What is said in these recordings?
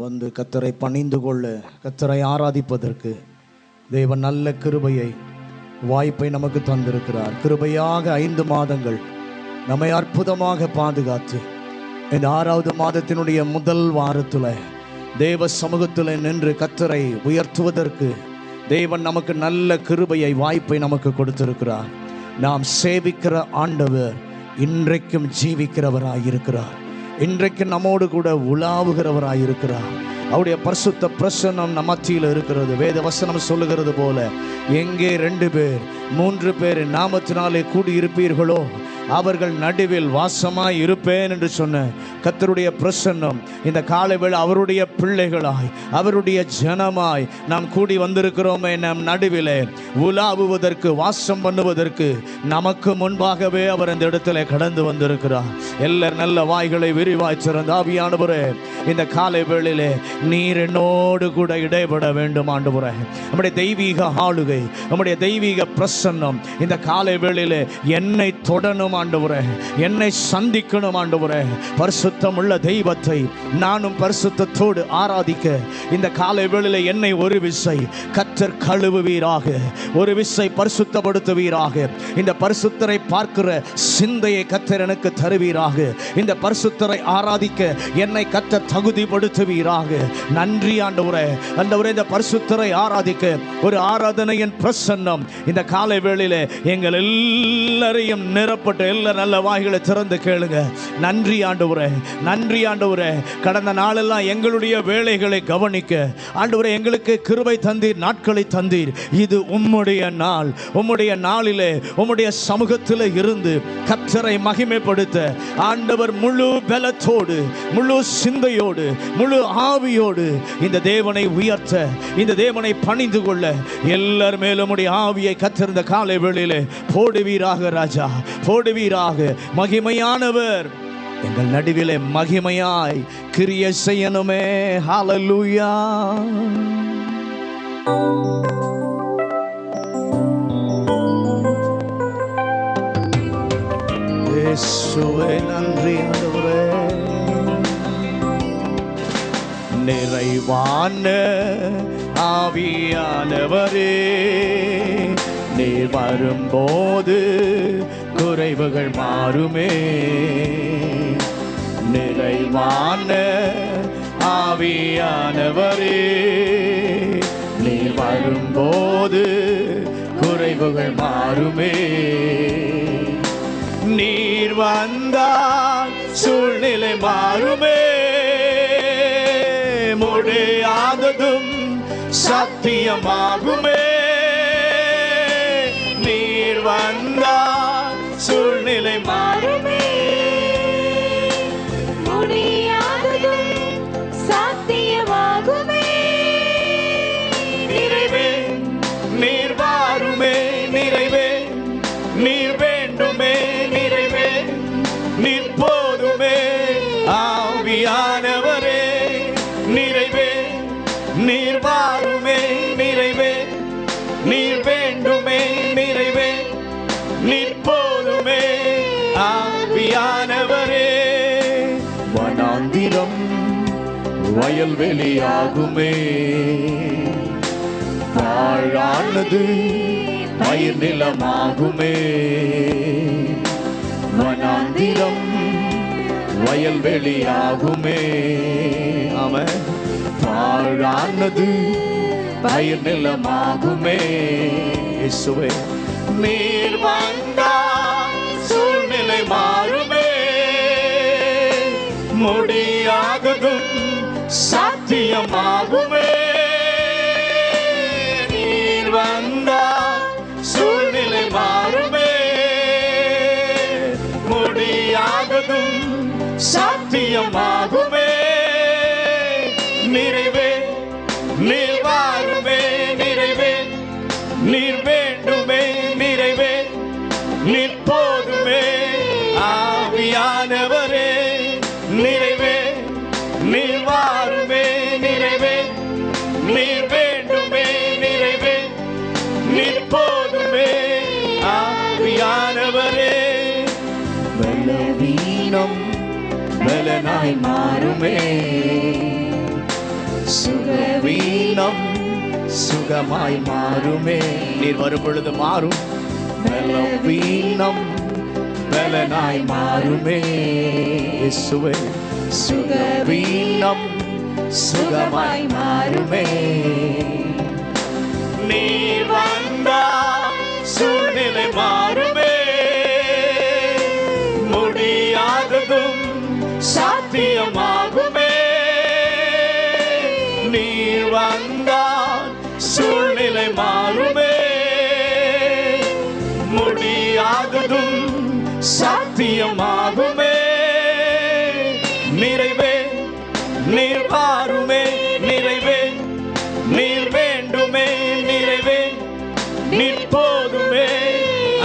வந்து கர்த்தரை பணிந்து கொள்ள, கர்த்தரை ஆராதிப்பதற்கு தேவன் நல்ல கிருபையை வாய்ப்பை நமக்கு தந்திருக்கிறார். கிருபையாக 5 மாதங்கள் நம்மை அற்புதமாக பாதுகாத்து இந்த 6வது மாதத்தினுடைய முதல் வாரத்தில் தேவ சமூகத்தில் நின்று கர்த்தரை உயர்த்துவதற்கு தேவன் நமக்கு நல்ல கிருபையை வாய்ப்பை நமக்கு கொடுத்திருக்கிறார். நாம் சேவிக்கிற ஆண்டவர் இன்றைக்கும் ஜீவிக்கிறவராயிருக்கிறார். இன்றைக்கு நம்மோடு கூட உலாவுகிறவராயிருக்கிறார். அவருடைய பரிசுத்த பிரசன்னம் நம் மத்தியில் இருக்கிறது. வேத வசனம் சொல்லுகிறது போல, எங்கே 2 பேர் 3 பேர் நாமத்தினாலே கூடியிருப்பீர்களோ அவர்கள் நடுவில் வாசமாய் இருப்பேன் என்று சொன்ன கர்த்தருடைய பிரசன்னம் இந்த காலை வேளை அவருடைய பிள்ளைகளாய் அவருடைய ஜனமாய் நாம் கூடி வந்திருக்கிறோமே. நம் நடுவிலே உலாவுவதற்கு, வாசம் பண்ணுவதற்கு நமக்கு முன்பாகவே அவர் இந்த இடத்துல கடந்து வந்திருக்கிறார். எல்லார் நல்ல வாய்களை விரிவாய் திறந்து, ஆவியானவரே இந்த காலை வேளையிலே நீர் என்னோடு கூட இடைபட வேண்டும் ஆண்டவரே. நம்முடைய தெய்வீக ஆளுகை, நம்முடைய தெய்வீக பிரசன்னம் இந்த காலை வேளையிலே என்னை தொடணும் ஆண்டவரே, என்னை சந்திக்கணும் ஆண்டவரே. பரிசுத்தம் உள்ள தெய்வத்தை நானும் பரிசுத்தத்தோடு ஆராதிக்க இந்த காலை வேளையிலே என்னை ஒரு விசை கர்த்தர் கழுவுவீராக, ஒரு விசை பரிசுத்தப்படுத்துவீராக. இந்த பரிசுத்தரை பார்க்கிற சிந்தையை கர்த்தர் எனக்கு தருவீராக. இந்த பரிசுத்தரை ஆராதிக்க என்னை கர்த்தர் தகுதிப்படுத்துவீராக. நன்றி ஆண்டவரே. ஆண்டவரே, இந்த பரிசுத்தரை ஆராதிக்க ஒரு ஆராதனையின் பிரசன்னம் இந்த காலை வேளையிலே எங்கள் எல்லாரையும் நிரப்பட்டு, எல்லா நல்ல வாய்களை திறந்து கேளுங்க. நன்றி ஆண்டவரே, நன்றி ஆண்டவரே. கடந்த நாளெல்லாம் எங்களுடைய வேலைகளை கவனிக்க ஆண்டவரே எங்களுக்கு கிருபை தந்தீர், நாட்களை தந்தீர். இது உம்முடைய நாள். உம்முடைய நாளிலே உம்முடைய சமூகத்தில் இருந்து கர்த்தரை மகிமைப்படுத்த ஆண்டவர் முழு பலத்தோடு, முழு சிந்தையோடு, முழு ஆவியோடு இந்த தேவனை உயர்த்த, இந்த தேவனை பணிந்து கொள்ள எல்லார் மேலும் உம்முடைய ஆவியை கர்த்தர் இந்த காலை வேளையிலே போடுவீராக ராஜா, போடுவீராக. மகிமையானவர் எங்கள் நடுவிலே மகிமையாய் கிரியை செய்யணுமே. ஹல்லேலூயா. இயேசுவே நன்றி ஆண்டவரே. நிறைவான ஆவியானவரே, நீர் வரும்போது குறைவுகள் மாறுமே. நிறைவான ஆவியானவரே, நீர் வரும்போது குறைவுகள் மாறுமே. நீர் வந்தால் சூழ்நிலை மாறுமே. முடியாததும் சத்தியமாகுமே. நீர் வந்தால் சூழ்நிலை மாறுமே. முடியாததும் சத்தியமாகுமே. நிறைவே நீர் வாருமே. நிறைவே நீர் வேண்டுமே. நிறைவே நீர் போதுமே. ஆவியானவரே நிறைவே நீர் வாருமே. நிறைவே நீர் வேண்டுமே. நிறைவே நீர் போதுமே. ஆவியானவரே வனாந்திரம் வயல்வெளியாகுமே. பாழானது பயிர் நிலமாகுமே. வனாந்திரம் வயல்வெளியாகுமே. ஆமென். பாழானது பயிர் நிலமாகுமே. இயேசுவே நீர் வந்தால் சூழ்நிலை மாறுமே. முடியாததும் சத்தியமாகுமே. நீர் வந்தால் சூழ்நிலை மாறுமே. முடியாததும் சத்தியமாகுமே. நிறைவே நீர் வாருமே. நிறைவே நீர் வேண்டுமே. நிறைவே நீர் போதுமே. ஆவியானவரே நிறைவே நீர் வாருமே. நிறைவே நீர் வேண்டுமே. நிறைவே நீர் போதுமே. ஆவியானவரே பலவீனம் பலனாய் மாறுமே. சுகவீனம் சுகமாய் மாறுமே. நீர் வரும் பொழுது மாறும். பலவீனம் பலனாய் மாறுமே. இயேசுவே சுகவீனம் சுகமாய் மாறுமே. நீர் வந்தால் சூழ்நிலை மாறுமே. முடியாததும் சாத்தியமாகுமே. நீர் வந்தால் சூழ்நிலை மாறுமே. முடியாததும் சாத்தியமாகுமே. நிறைவே நீர் வாருமே. நிறைவே நீர் வேண்டுமே. நிறைவே நீர் போதுமே.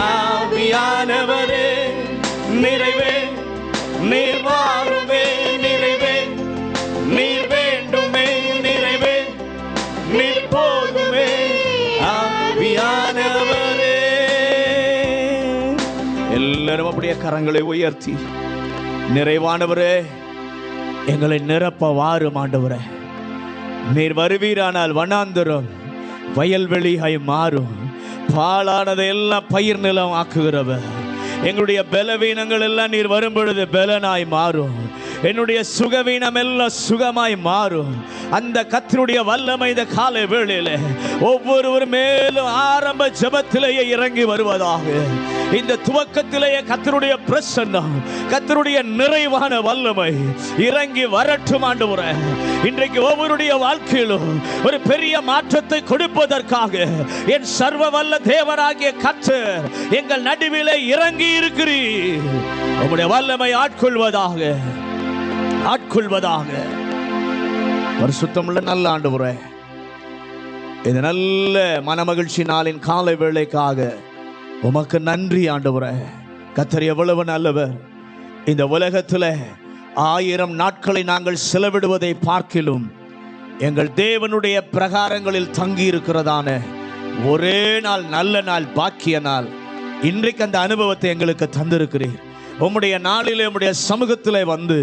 ஆவியானவரே நிறைவே நீர் வாருமே. நிறைவே நீர் வேண்டுமே. நிறைவே நீர் போதுமே. ஆவியானவரே. எல்லாரும் அப்படியே கரங்களை உயர்த்தி, நிறைவானவரே எங்களை நிரப்ப வாரும் ஆண்டவரே. நீர் வருவீரானால் வனாந்தரம் வயல்வெளியாய் மாறும். பாலானதை எல்லாம் பயிர் நிலம் ஆக்குகிறவர். எங்களுடைய பலவீனங்கள் எல்லாம் நீர் வரும் பொழுது பலனாய் மாறும். என்னுடைய சுகவீனம் எல்லாம் சுகமாய் மாறும். அந்த கர்த்தருடைய வல்லமை இந்த காலை வேளையில ஒவ்வொருவர் மேலும் ஆரம்ப ஜெபத்திலேயே இறங்கி வருவதாக. இந்த துவக்கத்திலேயே கர்த்தருடைய பிரசன்னம், கர்த்தருடைய நிறைவான வல்லமை இறங்கி வரட்டும் ஆண்டவரே. இன்றைக்கு ஒவ்வொருடைய வாழ்க்கையிலும் ஒரு பெரிய மாற்றத்தை கொடுப்பதற்காக என் சர்வ வல்ல தேவனாகிய கர்த்தர் எங்கள் நடுவிலே இறங்கி இருக்கிறீர். உம்முடைய வல்லமை ஆட்கொள்வதாக, ஆட்கொள்வதாக. பரிசுத்தமுள்ள நல்ல ஆண்டவரே, இந்த நல்ல மனமகிழ்ச்சி நாளின் காலை வேளைக்காக உமக்கு நன்றி ஆண்டவரே. கர்த்தர் எவ்வளவு நல்லவர். இந்த உலகத்தில் 1000 நாட்களை நாங்கள் செலவிடுவதை பார்க்கிலும் எங்கள் தேவனுடைய பிரகாரங்களில் தங்கி இருக்கிறதான ஒரே நாள், நல்ல நாள், பாக்கிய நாள், இன்றைக்கு அந்த அனுபவத்தை எங்களுக்கு தந்திருக்கிறீர். உம்முடைய நாளிலே உம்முடைய சமூகத்திலே வந்து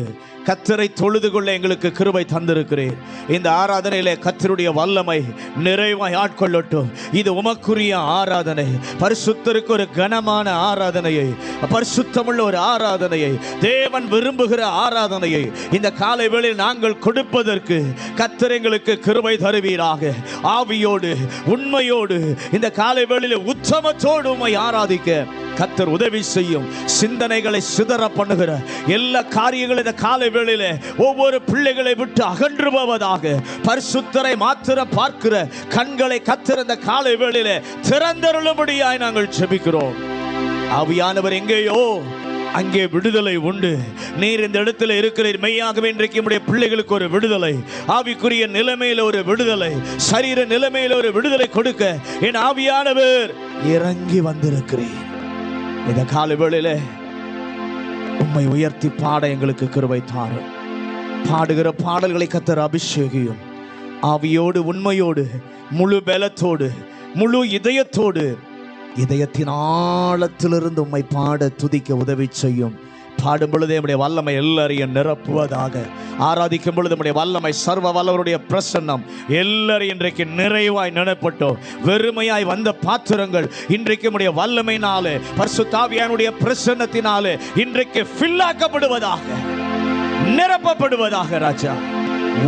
கர்த்தரை தொழுது கொள்ள எங்களுக்கு கிருபை தந்திருக்கிறீர். இந்த ஆராதனையிலே கர்த்தருடைய வல்லமை நிறைவாய் ஆட்கொள்ளட்டும். இது உமக்குரிய ஆராதனை. பரிசுத்தருக்கு ஒரு கனமான ஆராதனையை, பரிசுத்தமுள்ள ஒரு ஆராதனையை, தேவன் விரும்புகிற ஆராதனையை இந்த காலை வேளையில் நாங்கள் கொடுப்பதற்கு கர்த்தர் எங்களுக்கு கிருபை தருவீராக. ஆவியோடு உண்மையோடு இந்த காலை வேளையில் உத்தமத்தோடு உம்மை ஆராதிக்க கர்த்தர் உதவி செய்யும். சிந்தனைகளை சிதற பண்ணுகிற எல்லா காரியங்களும் இந்த காலை வேளையிலே ஒவ்வொரு பிள்ளைகளை விட்டு அகன்று போவதாக. பரிசுத்தரை மாத்திரம் பார்க்கிற கண்களை கர்த்தர் இந்த காலை வேளையிலே திறந்தருளும்படியாய் நாங்கள் ஜெபிக்கிறோம். ஆவியானவர் எங்கேயோ அங்கே விடுதலை உண்டு. நீர் இந்த இடத்துல இருக்கிறீர். மெய்யாகவே இன்றைக்கு நம்முடைய பிள்ளைகளுக்கு ஒரு விடுதலை, ஆவிக்குரிய நிலைமையில ஒரு விடுதலை, சரீர நிலைமையில ஒரு விடுதலை கொடுக்க என் ஆவியானவர் இறங்கி வந்திருக்கிறீர். இந்த காலை வேளையில உம்மை உயர்த்தி பாட எங்களுக்கு கிருபை தாரும். பாடுகிற பாடல்களை கர்த்தர் அபிஷேகியும். ஆவியோடு உண்மையோடு முழு பலத்தோடு முழு இதயத்தோடு இதயத்தின் ஆழத்திலிருந்து உம்மை பாட துதிக்க உதவி செய்யும். பாடும் பொழுது நம்முடைய வல்லமை எல்லாரையும் நிரப்புவதாக. ஆராதிக்கும் பொழுது நம்முடைய வல்லமை, சர்வ வல்லவருடைய பிரசன்னம் எல்லாரையும் இன்றைக்கு நிறைவாய் நினைப்பட்டோம். வெறுமையாய் வந்த பாத்திரங்கள் இன்றைக்கு நம்முடைய வல்லமையினாலே, பரிசுத்த ஆவியானுடைய பிரசன்னத்தினாலே இன்றைக்கு ஃபில்லாக்கப்படுவதாக, நிரப்பப்படுவதாக. ராஜா,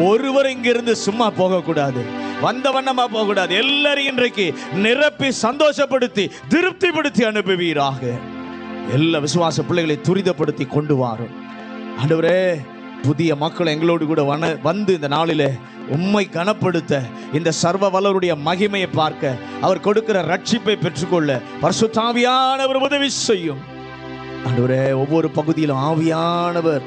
ஒருவர் இங்கிருந்து சும்மா போகக்கூடாது, வந்த வண்ணமா போகக்கூடாது. எல்லாரையும் இன்றைக்கு நிரப்பி சந்தோஷப்படுத்தி திருப்திப்படுத்தி அனுப்புவீராக. எல்லா விசுவாச பிள்ளைகளை துரிதப்படுத்தி கொண்டு வாரும் ஆண்டவரே. புதிய மக்கள் எங்களோடு கூட வந்து இந்த நாளிலே உம்மை கனப்படுத்த, இந்த சர்வ வல்லவருடைய மகிமையை பார்க்க, அவர் கொடுக்கிற ரட்சிப்பை பெற்றுக்கொள்ள பரிசுத்த ஆவியானவர் உதவி செய்யும் ஆண்டவரே. ஒவ்வொரு பகுதியிலும் ஆவியானவர்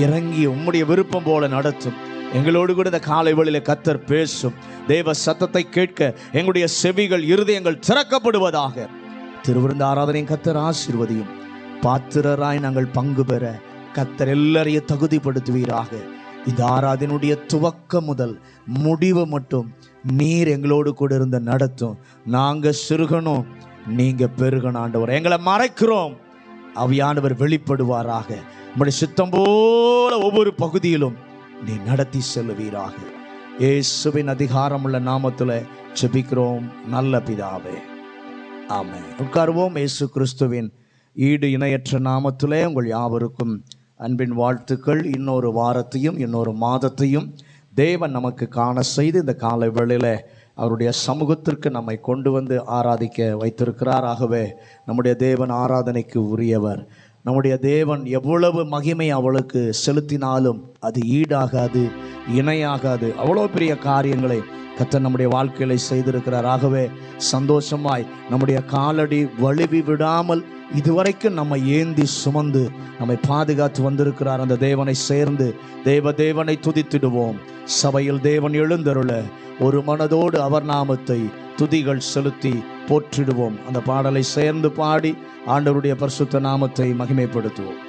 இறங்கி உம்முடைய விருப்பம் போல நடத்தும். எங்களோடு கூட இந்த காலை வேளையிலே கர்த்தர் பேசும். தேவ சத்தத்தை கேட்க எங்களுடைய செவிகள், இருதயங்கள் திறக்கப்படுவதாக. திருவிருந்த ஆராதனையும் கர்த்தர் ஆசீர்வதியும். பாத்திரராய் நாங்கள் பங்கு பெற கர்த்தர் எல்லாரையும் தகுதிப்படுத்துவீராக. இந்த ஆராதனுடைய துவக்கம் முதல் முடிவு மட்டும் நீர் எங்களோடு கூட இருந்து நடத்தும். நாங்க சிறுகணும், நீங்க பெருகணும் ஆண்டவர். எங்களை மறைக்கிறோம், ஆவியானவர் வெளிப்படுவாராக. உம்முடைய சித்தம் போல ஒவ்வொரு பகுதியிலும் நீ நடத்தி செல்லுவீராக. இயேசுவின் அதிகாரமுள்ள நாமத்தில் ஜெபிக்கிறோம் நல்ல பிதாவே, ஆமென். உட்காருவோம். இயேசு கிறிஸ்துவின் ஈடு இணையற்ற நாமத்திலே உங்கள் யாவருக்கும் அன்பின் வாழ்த்துக்கள். இன்னொரு வாரத்தையும் இன்னொரு மாதத்தையும் தேவன் நமக்கு காண செய்து இந்த காலை வேளையில் அவருடைய சமூகத்திற்கு நம்மை கொண்டு வந்து ஆராதிக்க வைத்திருக்கிறார். ஆகவே நம்முடைய தேவன் ஆராதனைக்கு உரியவர். நம்முடைய தேவன் எவ்வளவு மகிமை அவளுக்கு செலுத்தினாலும் அது ஈடாகாது, இணையாகாது. அவ்வளோ பெரிய காரியங்களை கர்த்தர் நம்முடைய வாழ்க்கையில செய்திருக்கிறார். ஆகவே சந்தோஷமாய் நம்முடைய காலடி வழுவி விடாமல் இதுவரைக்கும் நம்ம ஏந்தி சுமந்து நம்மை பாதுகாத்து வந்திருக்கிறார். அந்த தேவனை சேர்ந்து தேவனை துதித்திடுவோம். சபையில் தேவன் எழுந்தருள ஒரு மனதோடு அவர் நாமத்தை துதிகள் செலுத்தி போற்றிடுவோம். அந்த பாடலை சேர்ந்து பாடி ஆண்டவருடைய பரிசுத்த நாமத்தை மகிமைப்படுத்துவோம்.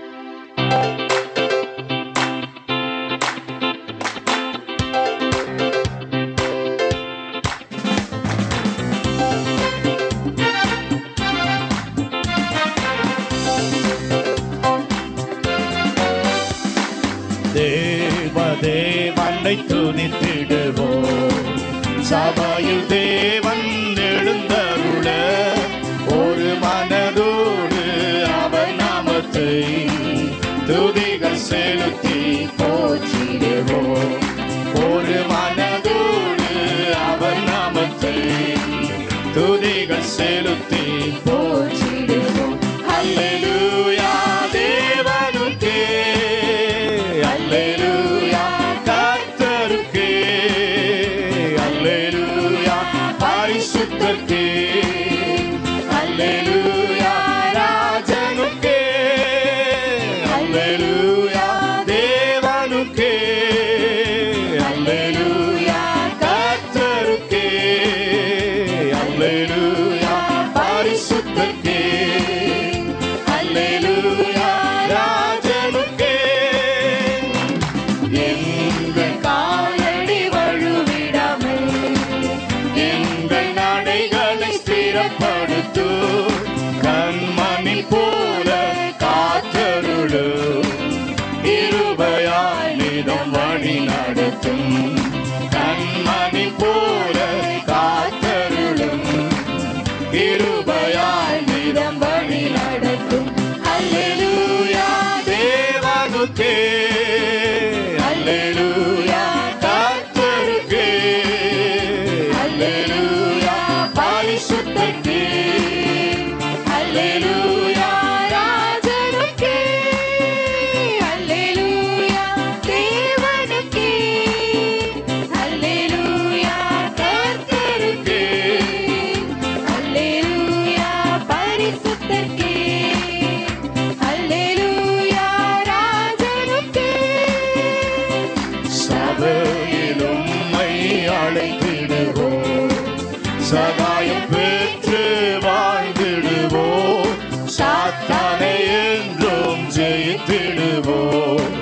தேவனை துதித்திடுவோம். சபையில் தேவன் எழுந்தருள ஒரு மனதோடு அவர் நாமத்தை துதிகள் செலுத்தி போற்றிடுவோம். ஒரு மனதோடு அவர் நாமத்தை துதிகள் செலுத்தி போற்றிடுவோம். அல்லேலூயா தேவனுக்கே, அல்லேலூயா கர்த்தருக்கே, அல்லேலூயா பரிசுத்தருக்கே, அல்லேலூயா ராஜனுக்கே, அல்லேலூயா தேவனுக்கே, அல்லேலூயா கர்த்தருக்கே, அல்லேலூயா பரிசுத்தருக்கே, அல்லேலூயா ராஜனுக்கே. எங்கள் காலடி வழுவிடாமல் எங்கள் நடைகளை ஸ்திரப்படுத்து, கண்மணி போல காத்தருளு, கிருபையாய் நிதம் வழி நடத்தும். கண்மணி போல காத்தருளும், கிருபையாய் நிதம் வழி நடத்தும். அல்லேலூயா தேவனுக்கே, அல்லேலூயா கர்த்தருக்கே, அல்லேலூயா பரிசுத்தருக்கே, அல்லேலூயா ராஜனுக்கே, அல்லேலூயா தேவனுக்கே, அல்லேலூயா கர்த்தருக்கே, அல்லேலூயா பரிசுத்தருக்கே, அல்லேலூயா ராஜனுக்கே. சபையிலும் அழைத்திடுவோம், சகாயம் பெற்று வாழ்ந்திடுவோம். சாத்தானை என்றும் ஜெயித்திடுவோம்,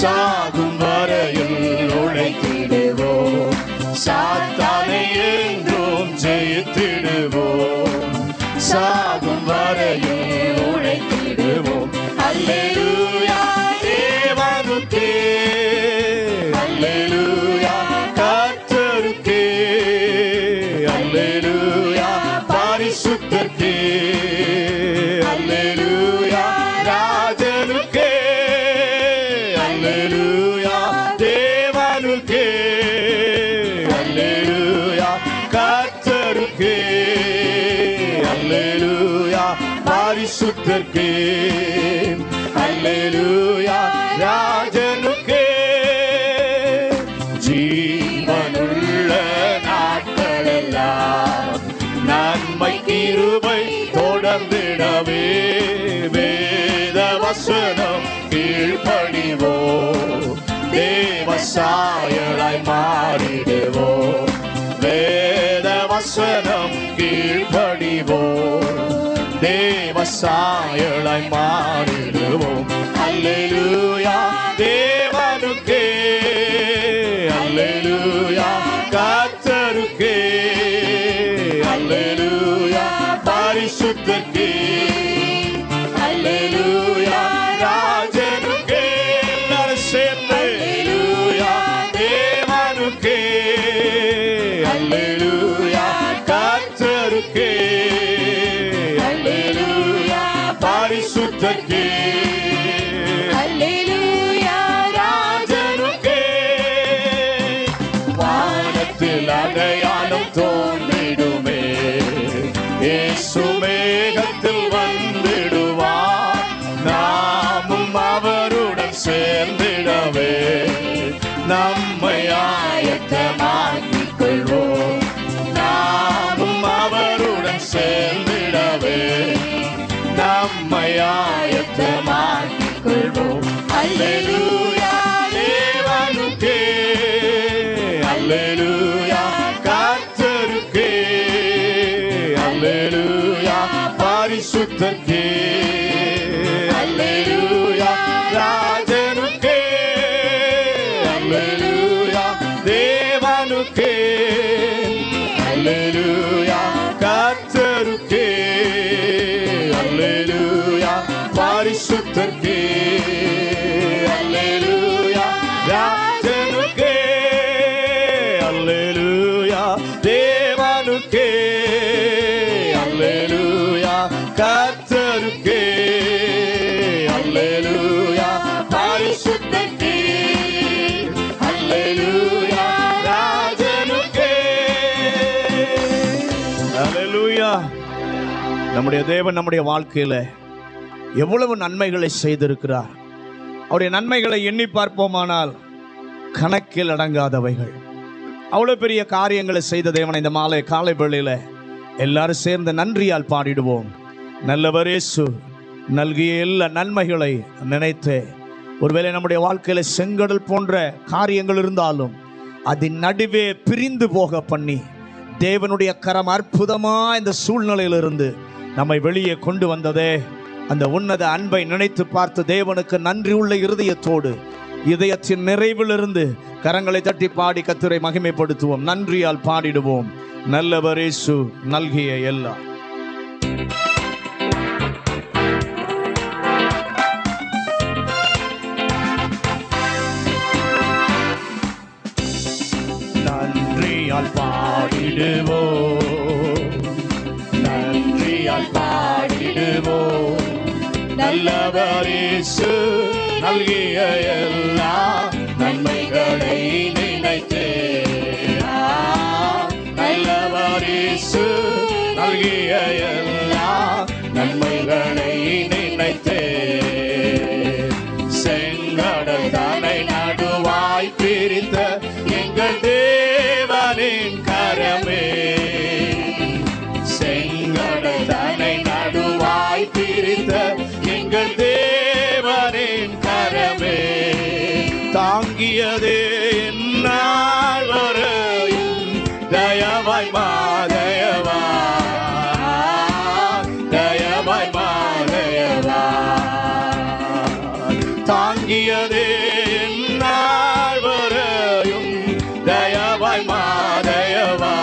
சாகும் வரையில் உழைத்திடுவோம். சாத்தானை என்றும் ஜெயித்திடுவோம், சாகும் வரையில் உழைத்திடுவோம். அல்லேலூயா தேவனுக்கே, அல்லேலூயா கர்த்தருக்கே, அல்லேலூயா பரிசுத்தருக்கே, அல்லேலூயா ராஜனுக்கே, அல்லேலூயா தேவனுக்கே, அல்லேலூயா கர்த்தருக்கே, அல்லேலூயா பரிசுத்தருக்கே, அல்லேலூயா ராஜனுக்கே. ஜீவனுள்ள நாட்களெல்லாம் நன்மை கிருபை தொடர்ந்திடவே வேத வசனம் கீழ்ப்படிவோம். தேவ சாயலாய் மாறிடுவோம், வேத வசனம் கீழ்ப்படிவோம். தேவ சாயலாய் மாறிடுவோம். அல்லேலூயா தேவனுக்கே, அல்லேலூயா கர்த்தருக்கே, அல்லேலூயா பரிசுத்தருக்கே, அல்லேலூயா ராஜனுக்கே. எல்லாரும் சேர்ந்து அல்லேலூயா தேவனுக்கே, அல்லேலூயா கர்த்தருக்கே, அல்லேலூயா பரிசுத்தருக்கே, அல்லேலூயா ராஜனுக்கே. வானத்தில் அடையாளம் தோன்றிடுமே, இயேசு மேகத்தில் வந்திடுவார், நாமும் அவருடன் சேர்ந்திடவே நம்மை ஆயத்தமாக்கிக் கொள்வோம், நாமும் அவருடன் சேர்ந்திடவே நம்மை ஆயத்தமாக்கிக் கொள்வோம். அல்லேலூயா தேவனுக்கே, அல்லேலூயா கர்த்தருக்கே, அல்லேலூயா பரிசுத்தருக்கே, அல்லேலூயா ராஜனுக்கே, அல்லேலூயா தேவனுக்கே, அல்லேலூயா கர்த்தருக்கே, அல்லேலூயா பரிசுத்தருக்கே, அல்லேலூயா ராஜனுக்கே, அல்லேலூயா தேவனுக்கே, அல்லேலூயா கர்த்தருக்கே, அல்லேலூயா பரிசுத்தருக்கே, அல்லேலூயா ராஜனுக்கே. அல்லேலூயா. நம்முடைய தேவன் நம்முடைய வாழ்க்கையில எவ்வளவு நன்மைகளை செய்திருக்கிறார். அவருடைய நன்மைகளை எண்ணி பார்ப்போமானால் கணக்கில் அடங்காதவைகள். அவ்வளவு பெரிய காரியங்களை செய்த தேவனை இந்த காலை வேளையில எல்லாரும் சேர்ந்து நன்றியால் பாடிடுவோம். நல்லவர் இயேசு நல்கிய எல்லா நன்மைகளை நினைத்து, ஒருவேளை நம்முடைய வாழ்க்கையில செங்கடல் போன்ற காரியங்கள் இருந்தாலும் அதன் நடுவே பிரிந்து போக பண்ணி தேவனுடைய கரம் அற்புதமா இந்த சூழ்நிலையிலிருந்து நம்மை வெளியே கொண்டு வந்ததே, அந்த உன்னத அன்பை நினைத்து பார்த்து தேவனுக்கு நன்றி உள்ள இருதயத்தோடு இதயத்தின் நிறைவிலிருந்து கரங்களை தட்டி பாடி கர்த்தரை மகிமைப்படுத்துவோம். நன்றியால் பாடிடுவோம். நல்லவர் இயேசு நல்கிய எல்லாம். நன்றியால் பாடிடுவோம், நன்றியால் பாடிடுவோம், நல்லவர் இயேசு நல்கிய எல்லா நன்மைகளை நினைத்தே, நல்லவர் இயேசு நல்கிய எல்லா நன்மைகளை நினைத்தே, செங்கடல் தன்னை நடுவாய் பிரித்த எங்கள் தேவனின் கரமே, செங்கடல் தன்னை நடுவாய் பிரித்த எங்கள் தேவனின் கரமே, தாங்கியதே என்னால் வரையும் தயவாய் மாதயவா, தயவாய் மாதயவா, தாங்கியதே என்னால் வரையும் தயவாய் மாதயவா,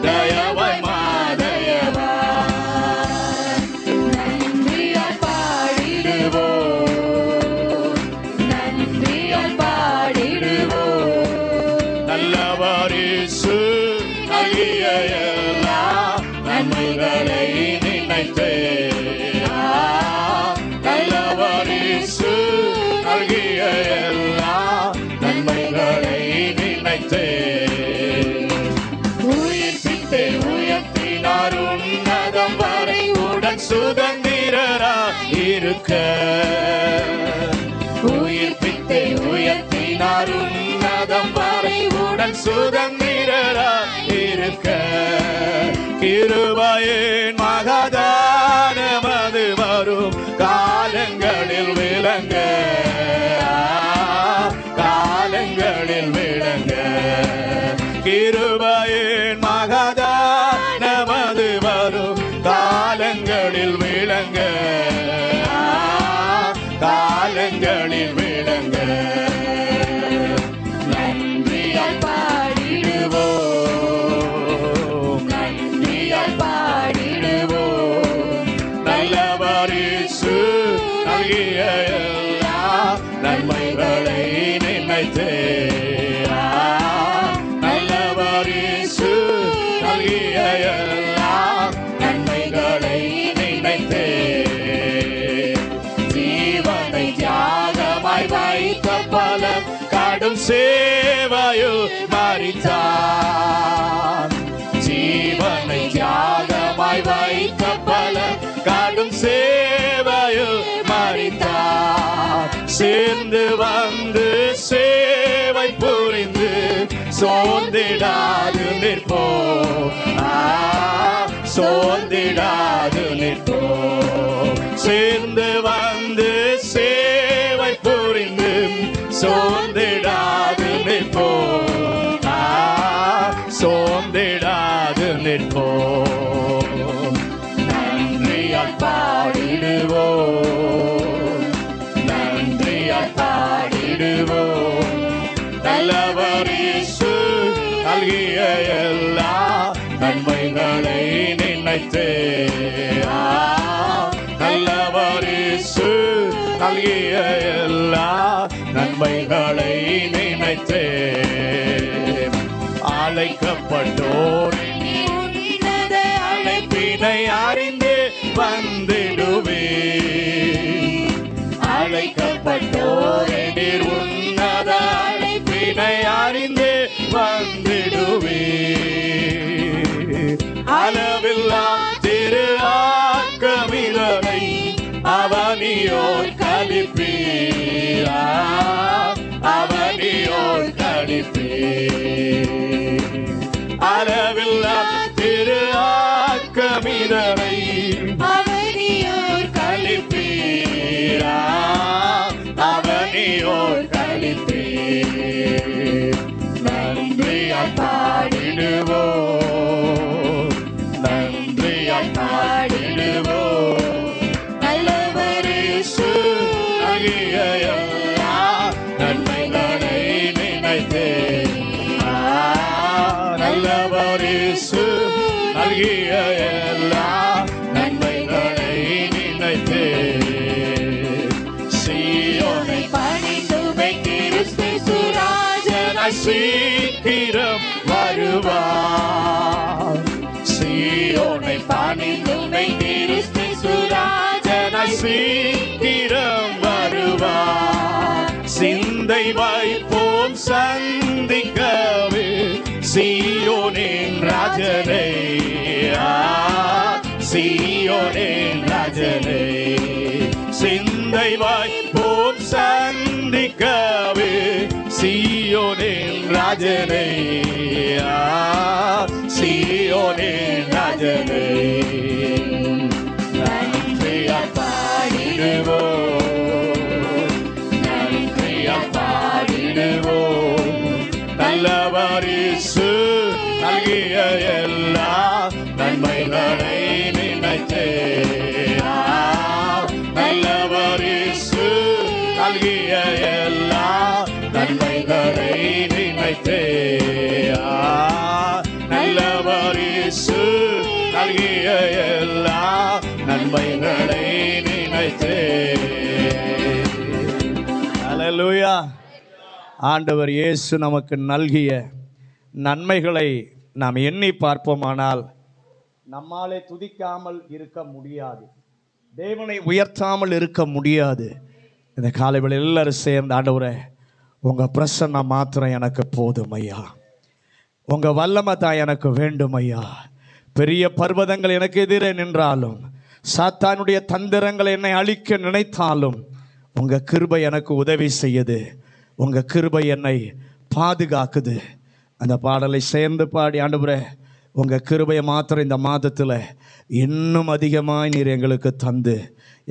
தயவாய் மாதயவா. நன்றியால் பாடிடுவோம், நன்றியால் பாடிடுவோம், நல்லவர் இயேசு நல்கிய எல்லா நன்மைகளை நினைத்தே, நல்லவர் இயேசு நல்கிய எல்லா நன்மைகளை நினைத்தே, உயிர்ப்பித்தே உயர்த்தினார் உன்னதம் வரை உடன் சுதந்திரரா இருக்க, உயிர்ப்பித்தே உயர்த்தினார் உன்னதம் வரை உடன் சுதந்திரரா இருக்க, கிருபையின் மகதானமது வரும் காலங்களில் விளங்க, காலங்களில் விளங்க, கிருபையின் மகதானமது வரும் காலங்களில் விளங்க, காலங்களில் விளங்க. நன்றியால் பாடிடுவோம், நன்றியால் பாடிடுவோம், நல்லவர் இயேசு நல்கிய எல்லா நன்மைகளை நினைத்தே, சேவையில் மரித்தார். ஜீவனை தியாகமாய் வைத்த பல கடும் சேவையில் மரித்தார். சேர்ந்து வந்து சேவை புரிந்து சோர்ந்திடாது நிற்போம். சோர்ந்திடாது நிற்போம். சேர்ந்து வந்து சேவை புரிந்து சோர்ந்திடாது நிற்போம். சோர்ந்திடாது நிற்போம். நன்றியால் பாடிடுவோம். நன்றியால் பாடிடுவோம். நல்லவர் இயேசு நல்கிய எல்லா நன்மைகளை நினைத்தே. நல்லவர் இயேசு நல்கிய எல்லா நன்மைகளை நினைத்தே. அழைக்கப்பட்டோர் அழைப்பினை அறிந்து வந்திடுவே. அழைக்கப்பட்டோர் உன்னத அழைப்பினை அறிந்து வந்திடுவே. அளவில்லா திரு ஆக்கமிதனை அவனியோர் கழிப்பீர். அவனியோர் கழிப்பீர். அளவில்லா திரு ஆக்கமிதனை அவனியோர் கழிப்பீர். அவனியோர் கழிப்பீர். நன்றியால் பாடிடுவோம். நன்றியால் பாடிடுவோம். நல்லவர் இயேசு நல்கிய எல்லா நன்மைகளை நினைத்தே. நல்லவர் இயேசு நல்கிய எல்லா நன்மைகளை நினைத்தே. சீயோனை பணிந்துமை கிறிஸ்து சுராஜனாய் சீக்கிரம் வருவார். சீயோனை பணிந்துமை கிறிஸ்து சுராஜனாய் சீக்கிரம் வருவார். சிந்தை வைப்போம் சந்திக்கவே சீயோனின் ராஜனை. சீயோனின் ராஜனை. சிந்தை வைப்போம் சந்திக்கவே சீயோனின் ராஜனை. சீயோனின் ராஜனை. நன்றியால் பாடிடுவோம். நன்றியால் பாடிடுவோம். நல்லவர் இயேசு நல்கிய எல்லா நன்மைகளை நினைத்தே. நல்லவர் இயேசு நல்கிய எல்லா நன்மைகளை நினைத்தே. நல்லவர் இயேசு நல்கிய எல்லா நன்மைகளை நினைத்தே. அல்லேலூயா. ஆண்டவர் இயேசு நமக்கு நல்கிய நன்மைகளை நாம் எண்ணி பார்ப்போமானால் நம்மாலே துதிக்காமல் இருக்க முடியாது. தேவனை உயர்த்தாமல் இருக்க முடியாது. இந்த காலையில் எல்லாரும் சேர்ந்து, ஆண்டவரே உங்கள் பிரசன்னம் மாத்திரம் எனக்கு போதும் ஐயா. உங்கள் வல்லமை தான் எனக்கு வேண்டும் ஐயா. பெரிய பர்வதங்கள் எனக்கு எதிரே நின்றாலும், சாத்தானுடைய தந்திரங்கள் என்னை அழிக்க நினைத்தாலும், உங்கள் கிருபை எனக்கு உதவி செய்யுது. உங்கள் கிருபை என்னை பாதுகாக்குது. அந்த பாடலை சேர்ந்து பாடி, ஆண்டவரே உங்கள் கிருபையை மாத்திரம் இந்த மாதத்தில் இன்னும் அதிகமாக நீர் எங்களுக்கு தந்து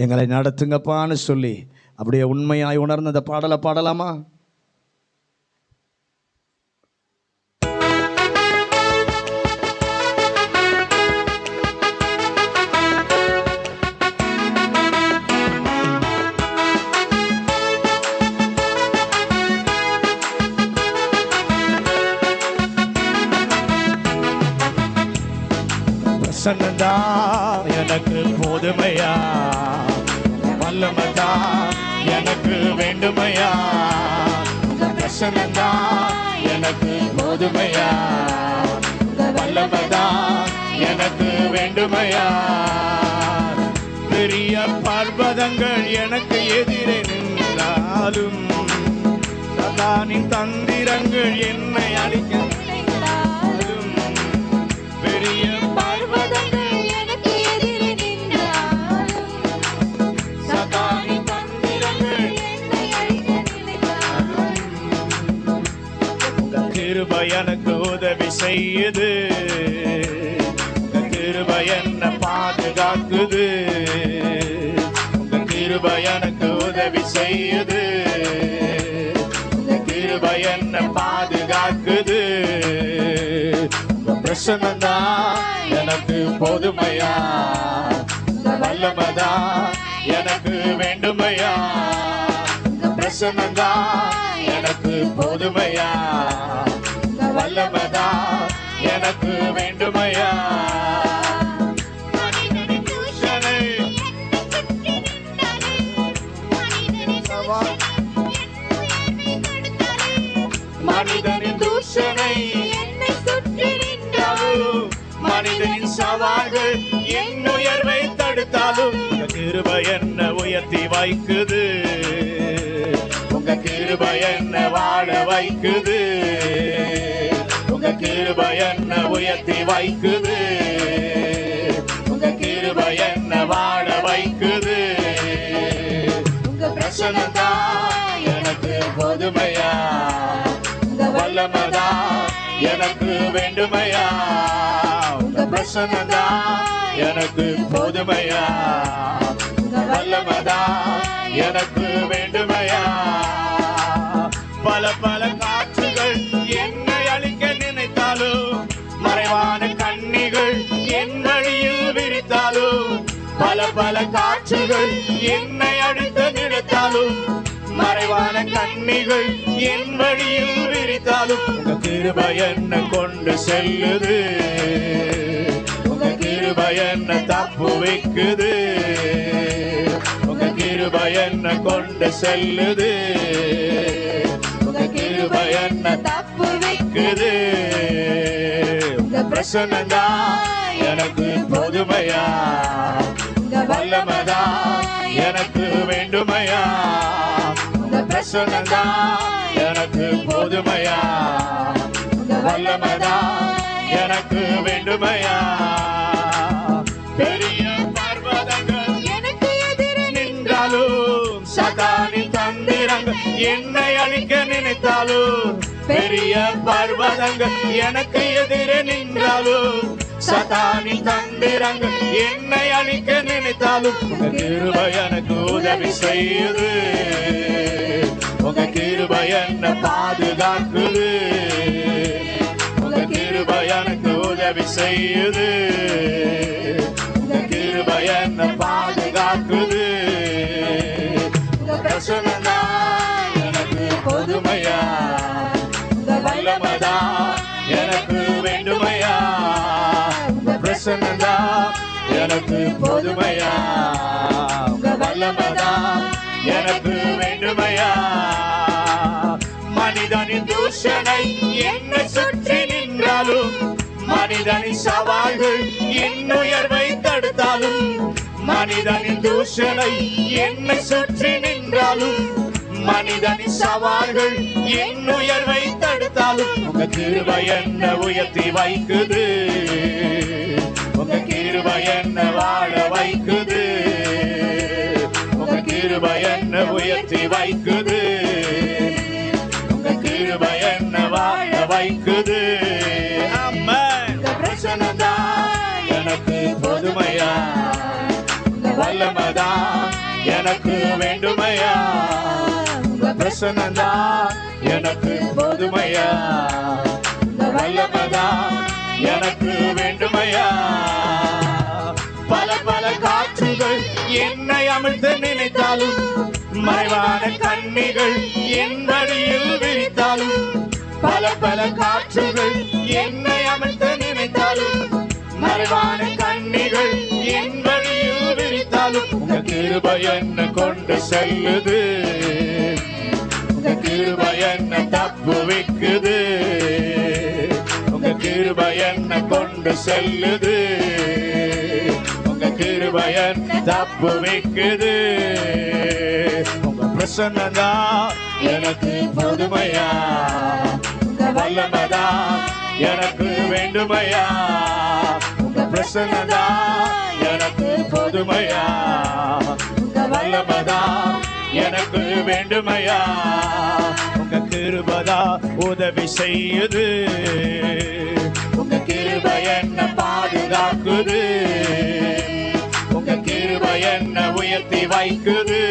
எங்களை நடத்துங்கப்பான்னு சொல்லி அப்படியே உண்மையாய் உணர்ந்த அந்த பாடலை பாடலாமா? பிரசன்னதா எனக்கு போதுமையா, வல்லமதா எனக்கு வேண்டுமையா. பிரசன்னதா எனக்கு போதுமையா, வல்லமதா எனக்கு வேண்டுமையா. பெரிய பர்வதங்கள் எனக்கு எதிரே நின்றாலும், சத்தானின் தந்திரங்கள் என்னை அழிக்க நினைத்தாலும், பெரிய பர்வதங்கள் எனக்கு எதிரே நின்றாலும், சத்தானின் தந்திரங்கள் என்னை அழிக்க நினைத்தாலும், உங்க கிருபை எனக்கு உதவி செய்யுது, உங்க கிருபை என்ன பாதுகாக்குது, உங்க கிருபை எனக்கு உதவி செய்யுது, உங்க கிருபை என்ன பாதுகாக்குது, உங்க பிரசன்னம்தான் எனக்கு போதுமையா, உங்க வல்லமைதான் எனக்கு வேண்டுமையா, உங்க பிரசன்னம்தான் எனக்கு போதுமையா, உங்க வல்லமைதான் எனக்கு வேண்டுமையா. மனிதனின் தூஷணை என்னை சுற்றி நின்றாலும், மனிதனின் சவால்கள் என் உயர்வை தடுத்தாலும், உங்க கிருபை என்ன உயர்த்தி வைக்குது, உங்க கிருபை என்ன வாழ வைக்குது, உங்க கிருபை என்ன உயர்த்தி வைக்குது, உங்க கிருபை என்ன வாழ வைக்குது, உங்க பிரசன்னம்தான் எனக்கு போதுமையா, உங்க வல்லமைதான் எனக்கு வேண்டுமையா, உங்க பிரசன்னம்தான் எனக்கு போதுமையா, உங்க வல்லமைதான் எனக்கு வேண்டுமையா. பல பல காற்றுகள் என்னை அழிக்க நினைத்தாலும், மறைவான கண்ணிகள் என் வழியில் விரித்தாலும், பல பல காற்றுகள் என்னை அழிக்க நினைத்தாலும், மறைவான கண்ணிகள் என் வழியில் விரித்தாலும், உங்க கிருபை என்ன கொண்டு செல்லுது, உங்க கிருபை என்ன தப்பு வைக்குது, உங்க கிருபை என்ன கொண்டு செல்லுது, உங்க கிருபை என்ன தப்பு வைக்குது, உங்க பிரசன்னம்தான் எனக்கு போதுமையா, உங்க வல்லமைதான் எனக்கு வேண்டுமையா, உங்க பிரசன்னம்தான் எனக்கு போதுமையா, உங்க வல்லமைதான் எனக்கு வேண்டுமையா. பெரிய பர்வதங்கள் எனக்கு எதிரே நின்றாலும், சதானின் தந்திரங்கள் என்னை அழிக்க நினைத்தாலும், பெரிய பர்வதங்கள் எனக்கு எதிரே நின்றாலும், சதானின் தந்திரங்கள் என்னை அழிக்க நினைத்தாலும், உங்க கிருபை எனக்கு உதவி செய்யுது, உங்க கிருபை என்ன பாதுகாக்குது, உங்க கிருபை எனக்கு உதவி செய்யுது, உங்க கிருபை என்ன பாதுகாக்குது, உங்க பிரசன்னம்தான் எனக்கு போதுமையா, உங்க வல்லமைதான் எனக்கு வேண்டுமையா, உங்க பிரசன்னம்தான் எனக்கு போதுமையா, உங்க வல்லமைதான் எனக்கு வேண்டுமையா. மனிதனின் தூஷணை என்னை சுற்றி நின்றாலும், மனிதனின் சவால்கள் என் உயர்வை தடுத்தாலும், மனிதனின் தூஷணை என்னை சுற்றி நின்றாலும், மனிதனின் சவால்கள் என் உயர்வை தடுத்தாலும், உங்க கிருபை என்ன உயர்த்தி வைக்குது, உங்க கிருபை என்ன வாழ வைக்குது, உங்க கிருபை என்ன உயர்த்தி வைக்குது, உங்க கிருபை என்ன வாழ வைக்குது. ஆமென். உங்க பிரசன்னம்தான் எனக்கு போதுமையா, உங்க வல்லமைதான் எனக்கு வேண்டுமையா, உங்க பிரசன்னம்தான் எனக்கு போதுமையா, உங்க வல்லமைதான் எனக்கு வேண்டுமையா. பல பல காற்றுகள் என்னை அமிழ்த்த நினைத்தாலும், மறைவான கண்ணிகள் என் வழியில் விரித்தாலும், பல பல காற்றுகள் என்னை அமிழ்த்த நினைத்தாலும், மறைவான கண்ணிகள் என் வழியில் விரித்தாலும், உங்க கிருபை என்ன கொண்டு செல்லுது, உங்க கிருபை என்ன தப்பு வைக்குது, உங்க கிருபை என்ன கொண்டு செல்லுது, உங்க கிருபை என்ன தப்பு வைக்குது, உங்க பிரசன்னதா எனக்கு போதுமையா, உங்க வல்லமதா எனக்கு வேண்டுமையா, உங்க பிரசன்னதா எனக்கு போதுமையா, உங்க வல்லமதா எனக்கு வேண்டுமையா, உங்க கிருபதா உதவி செய்யுது, உங்க கிருபை என்ன பாதுகாக்குது, உங்க கிருபை என்ன உயர்த்தி வைக்குது,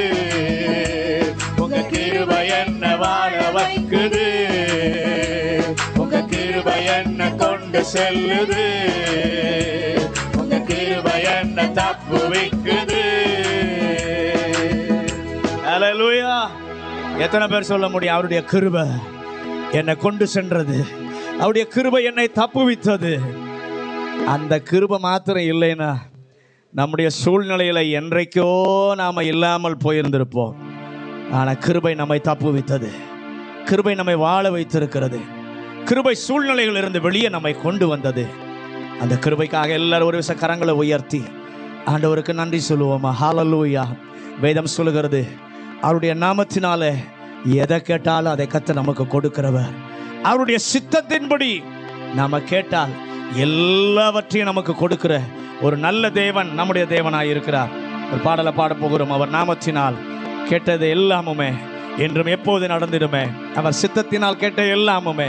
உங்க கிருபை என்ன வாழ வைக்குது, உங்க கிருபை என்ன கொண்டு செல்லுது, உங்க கிருபை என்ன தப்பு வைக்குது. ஹல்லேலூயா. எத்தனை பேர் சொல்ல முடியும் அவருடைய கிருபை என்னை கொண்டு சென்றது, அவருடைய கிருபை என்னை தப்புவித்தது. அந்த கிருபை மாத்திரம் இல்லைன்னா நம்முடைய சூழ்நிலையில என்றைக்கோ நாம இல்லாமல் போயிருந்திருப்போம். ஆனால் கிருபை நம்மை தப்புவித்தது, கிருபை நம்மை வாழ வைத்திருக்கிறது, கிருபை சூழ்நிலைகளிலிருந்து வெளியே நம்மை கொண்டு வந்தது. அந்த கிருபைக்காக எல்லாரும் ஒரு விஷயம் கரங்களை உயர்த்தி ஆண்டவருக்கு நன்றி சொல்லுவோமா. ஹல்லேலூயா. வேதம் சொல்லுகிறது, அவருடைய நாமத்தினால எதை கேட்டாலும் அதை கர்த்தர் நமக்கு கொடுக்கிறவர். அவருடைய சித்தத்தின்படி நாம கேட்டால் எல்லாவற்றையும் நமக்கு கொடுக்கிற ஒரு நல்ல தேவன் நம்முடைய தேவனாய் இருக்கிறார். ஒரு பாடலை பாட போகிறோம். அவர் நாமத்தினால் கேட்டது எல்லாமுமே என்றும் எப்போது நடந்திடுமே, அவர் சித்தத்தினால் கேட்ட எல்லாமுமே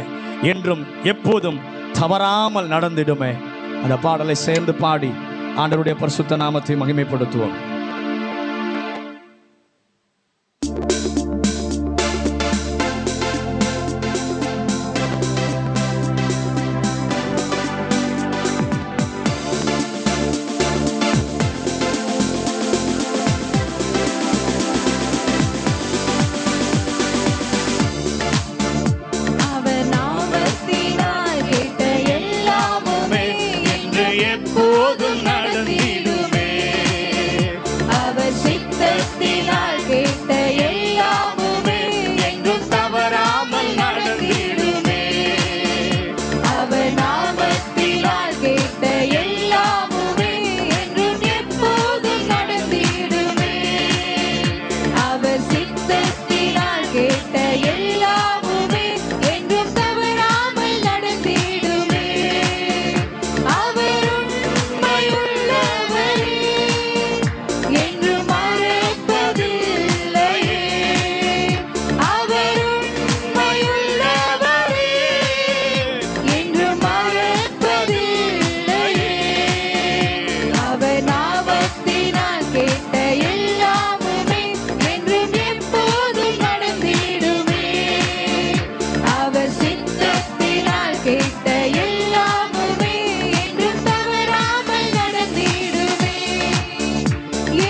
என்றும் எப்போதும் தவறாமல் நடந்திடுமே. அந்த பாடலை சேர்ந்து பாடி ஆண்டவருடைய பரிசுத்த நாமத்தை மகிமைப்படுத்துவோம். அவர் நாமத்தினால் கேட்ட எல்லாமுமே என்று எப்போதும் நடந்திடுமே, அவர் சித்தத்தினால் கேட்ட எல்லாமுமே என்றும் தவறாமல் நடந்திடுமே, அவர் நாமத்தினால் கேட்ட எல்லாமுமே என்றும் எப்போதும் நடந்திடுமே. அவர் சித்தத்தினால் கேட்ட எல்லாமுமே என்றும் தவறாமல் நடந்திடுமே. அவர் உண்மையுள்ளவரே, என்றும் மறப்பதில்லையே. அவர் உண்மையுள்ளவரே, என்றும் மறப்பதில்லையே. அவர் நாமத்தினால் கேட்ட எல்லாமுமே என்றும் எப்போதும் நடந்திடுமே. அவர் சித்தத்தினால் கேட்ட எல்லாமுமே என்றும் தவறாமல் நடந்திடுமே.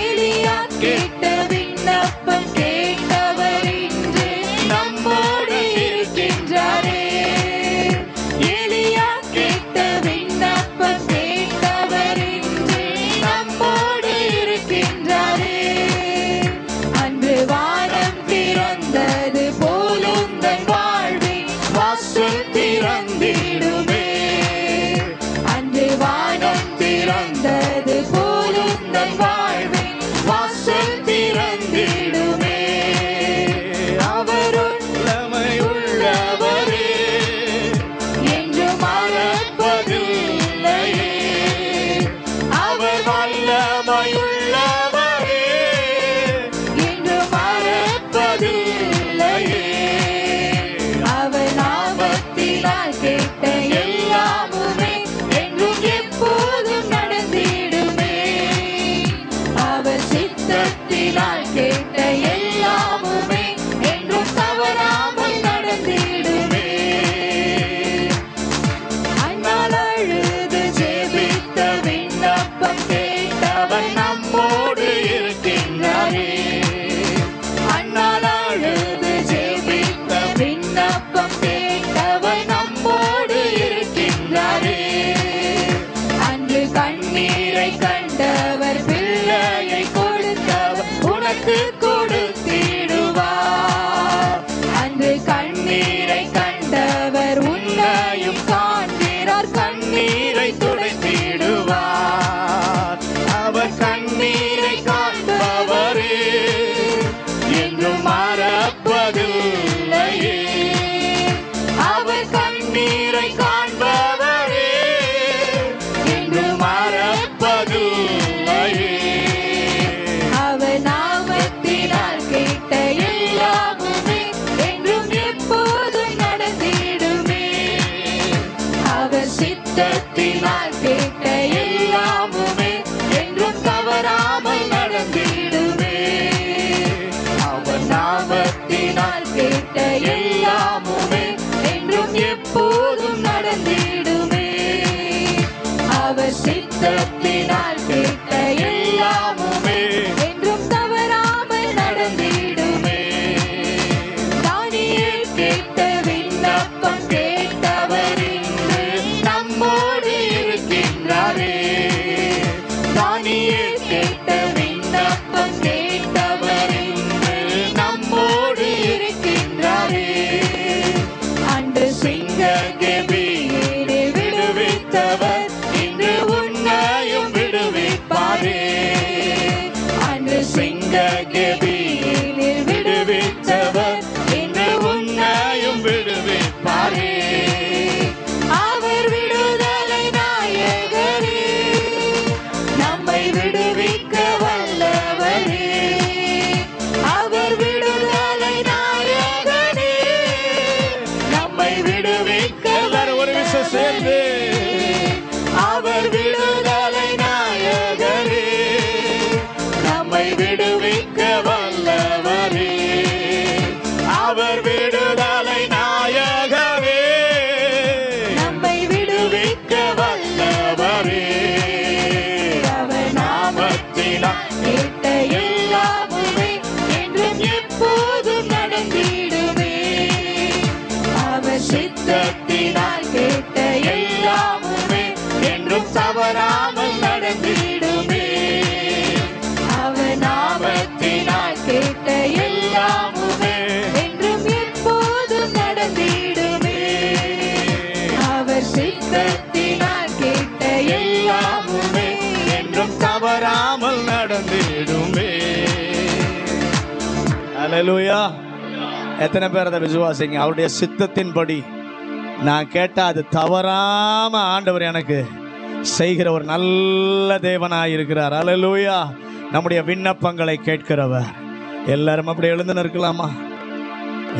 எலியா கேட்ட விண்ணப்பம் கேட்டவர் இன்று நம்மோடு இருக்கின்றாரே. எலியா கேட்ட விண்ணப்பம் கேட்டவர் இன்று நம்மோடு இருக்கின்றாரே. அன்று வானம் திறந்தது போல் உந்தன் வாழ்வின் வாசல் திறந்திடுமே. அன்று வானம் திறந்தது போல் உந்தன் வாழ்வின் வாசல் திறந்திடுமே. அவர் உள்ளவரே என்றும் மறப்பதில்லையே. அவர் வல்லமையுள்ளவரே என்றும் மறப்பதில்லையே. அவர் நாமத்தினால் கேட்ட எல்லாமுமே என்றும் எப்போதும் நடந்திடுமே. அவர் சித்தத்தினால் கேட்ட எல்லாமுமே என்றும் தவறாமல் நடந்திடுமே. அண்ணால் அழுது ஜெபித்த விண்ணப்பம் கேட்டவர் நம்மோடு இருக்கின்றாரே. அண்ணால் அழுது ஜெபித்த விண்ணப்பம் கேட்டவர் நம்மோடு இருக்கின்றாரே. அன்று கண்ணீரை கண்டவர் பிள்ளையை கொடுத்தவர் உனக்கு கொடுத்திடுவார். அன்று கண்ணீரை கண்டவர் உன்னையும் காண்கிறார், கண்ணீரை துடைத்திடுவார். அவர் கண்ணீரை காண்பவரே என்றும் கண்ணீரை காண்பவரே என்று மறப்பதில்லையே. அவர் நாமத்தினால் கேட்ட எல்லாமுமே என்றும் எப்போதும் நடந்திடுமே. அவர் சித்தத்தினால் கேட்ட எல்லாமுமே என்றும் தவறாமல் நடந்திடுமே. அவர் நாமத்தினால் கேட்ட எல்லாமுமே என்றும் எப்போதும் நடந்திடுமே. அவர் சித்தத்தினால் கேட்ட எல்லாமுமே என்றும் தவறாமல் நடந்திடுமே. தானியேல் கேட்ட விண்ணப்பம் கேட்டவர் இன்று நம்மோடு இருக்கின்றாரே. தானியேல் கேட்ட விண்ணப்பம் கேட்டவர் இன்று நம்மோடு இருக்கின்றாரே. அன்று சிங்க கெபியிலே விடுவித்தவர் இன்று உன்னையும் விடுவிப்பாரே. அன்று சிங்க கெபியிலே விடுவித்தவர் இன்று உன்னையும் விடுவிப்பாரே. அவர் விடுதலை நாயகரே, நம்மை விடுவிக்க வல்லவரே. அவர் விடுதலை நாயகரே, நம்மை விடுவிக்க எல்லாரும் ஒரு விஷயம் சேர்ந்து அவர் விடுதலை நாயகரே, நம்மை விடுவிக்க வல்லவரே. அவர் விடுதலை நாயகரே நம்மை விடுவிக்க வல்லவரே. அவர் நாமத்தினால் கேட்ட எல்லாமுமே என்றும் எப்போதும் நடந்திடுமே. அவர் சித்தத்தினால் கேட்ட எல்லாமுமே என்றும் தவறாமல் நடந்திடுமே. அவர் நாமத்தினால் கேட்ட எல்லாமுமே என்றும் எப்போதும் நடந்திடுமே. அவர் சித்தத்தினால் கேட்ட எல்லாமுமே என்றும் தவறாமல் நடந்திடுமே. அல்லேலூயா. எத்தனை பேர் அதை விசுவாசிங்க? அவருடைய சித்தத்தின்படி நான் கேட்டா அது தவறாம ஆண்டவர் எனக்கு செய்கிற ஒரு நல்ல தேவனாய் இருக்கிறார். அல்லேலூயா. நம்முடைய விண்ணப்பங்களை கேட்கிறவர். எல்லாரும் அப்படி எழுந்து நிற்கலாமா?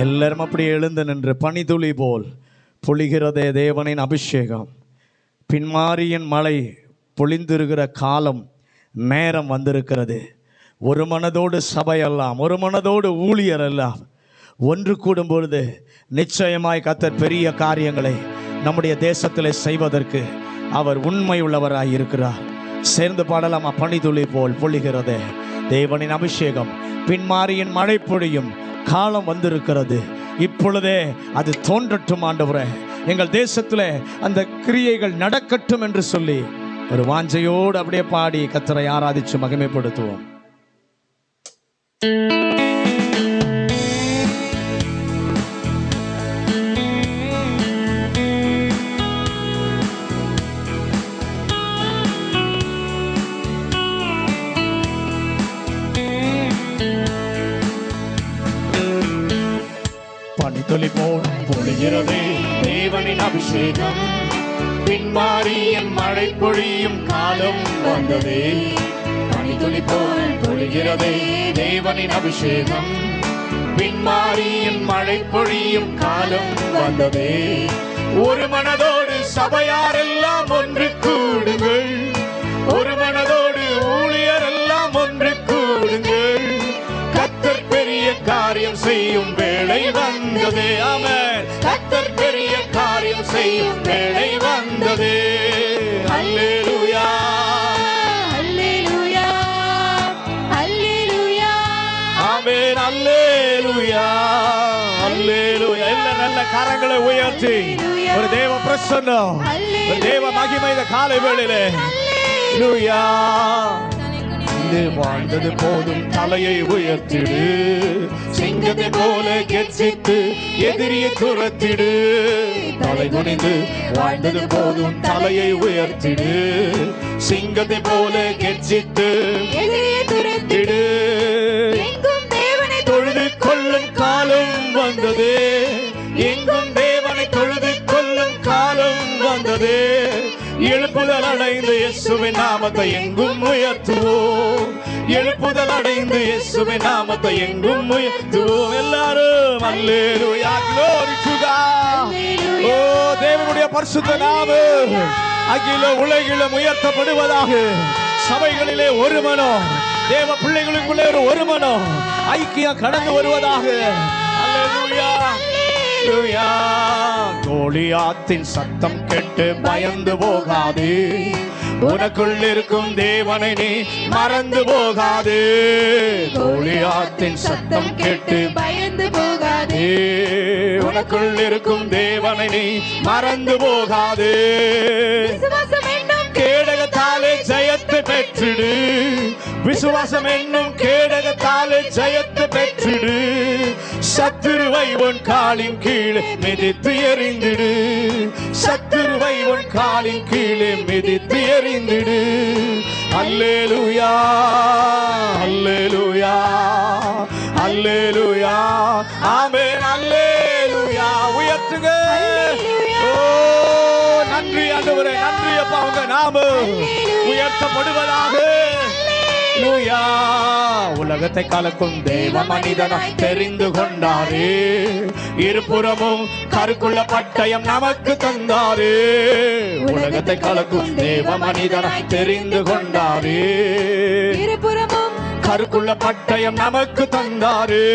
எல்லாரும் அப்படி எழுந்து நின்று பனிதுளி போல் பொழிகிறதே தேவனின் அபிஷேகம். பின்மாரியின் மழை பொழிந்திருக்கிற காலம் நேரம் வந்திருக்கிறது. ஒரு மனதோடு சபையெல்லாம், ஒரு மனதோடு ஊழியர் எல்லாம் ஒன்று கூடும் பொழுது நிச்சயமாய் கர்த்தர் பெரிய காரியங்களை நம்முடைய தேசத்தில் செய்வதற்கு அவர் உண்மை உள்ளவராய் இருக்கிறார். சேர்ந்து பாடலாமா? பனிதுளி போல் பொழிகிறதே தேவனின் அபிஷேகம். பின்மாரியின் மழை பொழியும் காலம் வந்திருக்கிறது. இப்பொழுதே அது தோன்றட்டும் ஆண்டவரே. எங்கள் தேசத்தில் அந்த கிரியைகள் நடக்கட்டும் என்று சொல்லி ஒரு வாஞ்சையோடு அப்படியே பாடி கர்த்தரை ஆராதிச்சு மகிமைப்படுத்துவோம். பனித்துளி போல் பொழிகிறதே தேவனின் அபிஷேகம். பின்மாரியின் மழை பொழியும் காலம் வந்ததே. பனித்துளி போல் பொழிகிறதே தேவனின் அபிஷேகம். பின்மாரியின் மழை பொழியும் காலம் வந்ததே. ஒரு மனதோடு சபையார் எல்லாம் ஒன்று கூடுங்கள். ஒரு மனதோடு ஊழியர் எல்லாம் ஒன்று கூடுங்கள். கர்த்தர் பெரிய காரியம் செய்யும் வேளை வந்ததே. ஆமென். கர்த்தர் பெரிய காரியம் செய்யும் வேளை வந்ததே. அல்லேலூயா, அல்லேலூயா, அல்லேலூயா. ஆமென். அல்லேலூயா, அல்லேலூயா. எல்லா நல்ல கரங்களை உயர்த்தி ஒரு தேவ பிரசன்னம், ஒரு தேவ மகிமை இந்த காலை வேளையிலே. அல்லேலூயா. வாழ்ந்தது போதும் தலையை உயர்த்திடு. சிங்கத்தை போல கெர்ச்சித்து எதிரியை துரத்திடு. தலை குனிந்து வாழ்ந்தது போதும் தலையை உயர்த்திடு. சிங்கத்தை போல கெர்ச்சித்து எதிரியை துரத்திடு. எங்கும் தேவனை தொழுது கொள்ளும் காலம் வந்தது. எங்கும் தேவனை தொழுது கொள்ளும் எழுப்புதல் அடைந்து இயேசுவின் நாமத்தை எங்கும் உயர்த்துவோம். எழுப்புதல் அடைந்து இயேசுவின் நாமத்தை எங்கும் உயர்த்துவோம். எல்லாரும் அல்லேலூயா, glory to God. ஓ தேவனுடைய பரிசுத்த நாமம் அகில உலகிலும் உயர்த்தப்படுவதாக. சபைகளிலே ஒரு மனம், தேவ பிள்ளைகளுக்குள்ளே ஒரு மனம் ஐக்கியம் கடந்து வருவதாக. அல்லேலூயா, அல்லேலூயா. கோலியாத்தின் சத்தம் கேட்டு பயந்து போகாதே, உனக்குள் இருக்கும் தேவனை நீ மறந்து போகாதே. கோலியாத்தின் சத்தம் கேட்டு பயந்து போகாதே, உனக்குள் இருக்கும் தேவனை நீ மறந்து போகாதே. விசுவாசம் என்னும் கேடகத்தாலே ஜெயத்தை பெற்றிடு, விசுவாசம் என்னும் கேடகத்தாலே ஜெயத்தை பெற்றிடு. சத்துருவை உன் காலின் கீழே மிதித்து எறிந்திடு, சத்துருவை உன் காலின் கீழே மிதித்து எறிந்திடு. அல்லேலூயா, அல்லேலூயா, அல்லேலூயா, ஆமென், அல்லேலூயா. உயர்த்துங்க. ஓ நன்றி ஆண்டவரே, நன்றி அப்பா, உங்க நாமம் உயர்த்தப்படுவதாக. அல்லேலூயா. உலகத்தை கலக்கும் தேவ மனிதனாய் தெரிந்து கொண்டாரே, இருபுறமும் கருக்குள்ள பட்டயம் நமக்கு தந்தாரே. உலகத்தை கலக்கும் தேவ மனிதனாய் தெரிந்து கொண்டாரே, இருபுறமும் கருக்குள்ள பட்டயம் நமக்கு தந்தாரே.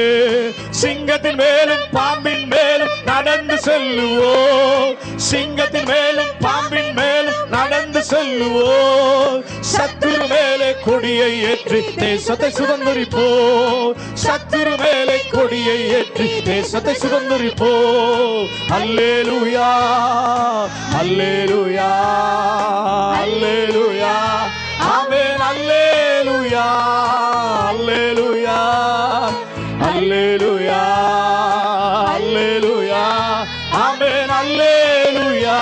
சிங்கத்தின் மேலும் பாம்பின் மேலும் நடந்து செல்லுவோம், சிங்கத்தின் மேலும் பாம்பின் மேலும் நடந்து செல்லுவோம். சத்துரு மேலே கொடியை ஏற்றி தேசத்தை சுதந்தரிப்போம், சத்துரு மேலே கொடியை ஏற்றி தேசத்தை சுதந்தரிப்போம். அல்லேலூயா, அல்லேலூயா, அல்லேலூயா, ஆமென், அல்லேலூயா, அல்லேலூயா, அல்லேலூயா, அல்லேலூயா, ஆமென், அல்லேலூயா.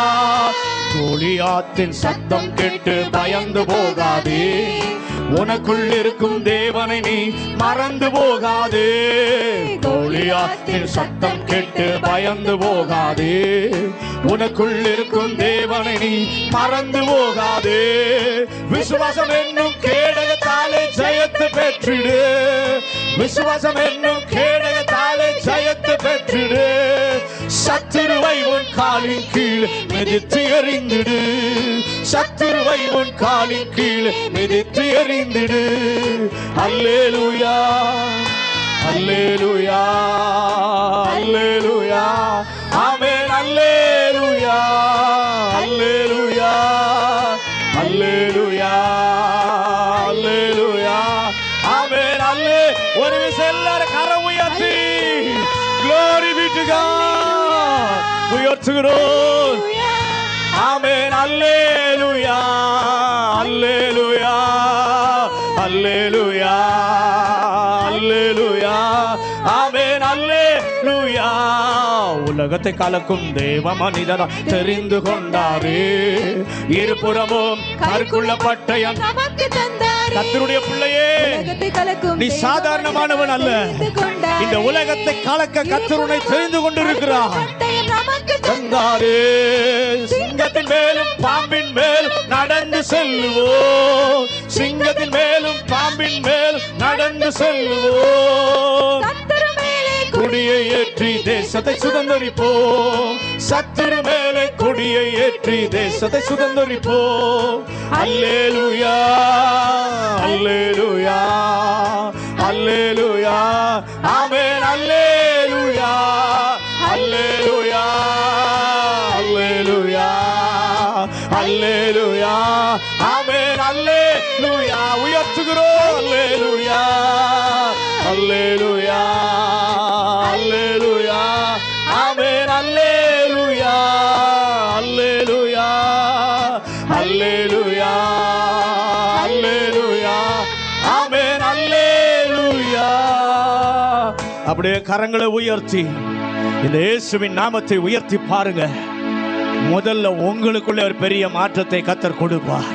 கோலியாத்தின் சத்தம் கேட்டு பயந்து போகாதே, உனக்குள் இருக்கும் தேவனை நீ மறந்து போகாதே. கோலியாத்தின் சத்தம் கேட்டு பயந்து போகாதே, உனக்குள் இருக்கும் தேவனை நீ மறந்து போகாதே. விசுவாசம் என்னும் கேடகத்தாலே ஜெயத்தை பெற்றிடு, விசுவாசம் என்னும் கேடகத்தாலே ஜெயத்தை பெற்றிடு. சத்துருவை உன் காலின் கீழ் மிதித்து எறிந்திடு, சத்துருவை உன் காலின் கீழ் மிதித்து எறிந்திடு. அல்லேலூயா, அல்லேலூயா, அல்லேலூயா, ஆமென், அல்லேலூயா, அல்லேலூயா, அல்லேலூயா, அல்லேலூயா, ஆமென், அல்லே. ஒரு விசை எல்லாரும் கரம் உயர்த்தி glory be to God உயர்த்துகிறோம். ஆமென், அல்லேலூயா, அல்லேலூயா, அல்லேலூயா, அல்லேலூயா, ஆமென், அல்லேலூயா. உலகத்தை கலக்கும் தேவ மனிதனா தெரிந்து கொண்டாரே, இருபுறமும் கருக்குள்ள பட்டயம் நமக்கு தந்தாரே. கர்த்தருடைய பிள்ளையே, உலகத்தை கலக்கும் நீ சாதாரணமானவன் அல்ல. இந்த உலகத்தை கலக்க கர்த்தருனை தெரிந்து கொண்டிருக்கிறார். பட்டயம் நமக்கு தந்தாரே. சிங்கத்தின் மேலும் பாம்பின் மேலும் நடந்து செல்லுவோம், சிங்கத்தின் மேலும் பாம்பின் மேலும் நடந்து செல்லுவோம். சத்துரு மேலே கொடியை ஏற்றி தேசத்தை சுதந்தரிப்போம், சத்துரு மேலே கொடியை ஏற்றி தேசத்தை சுதந்தரிப்போம். அல்லேலூயா, அல்லேலூயா, அல்லேலூயா, ஆமென், அல்லேலூயா, அல்லேலூயா, அல்லேலூயா, அல்லேலூயா, ஆமென், அல்லேலூயா. உயர்த்துகிறோம். அல்லேலூயா, அல்லேலூயா, அல்லேலூயா, ஆமென், அல்லேலூயா, அல்லேலூயா, அல்லேலூயா, அல்லேலூயா, ஆமென், அல்லேலூயா. அப்படியே கரங்களை உயர்த்தி இந்த இயேசுவின் நாமத்தை உயர்த்தி பாருங்க. முதல்ல உங்களுக்குள்ள ஒரு பெரிய மாற்றத்தை கர்த்தர் கொடுப்பார்.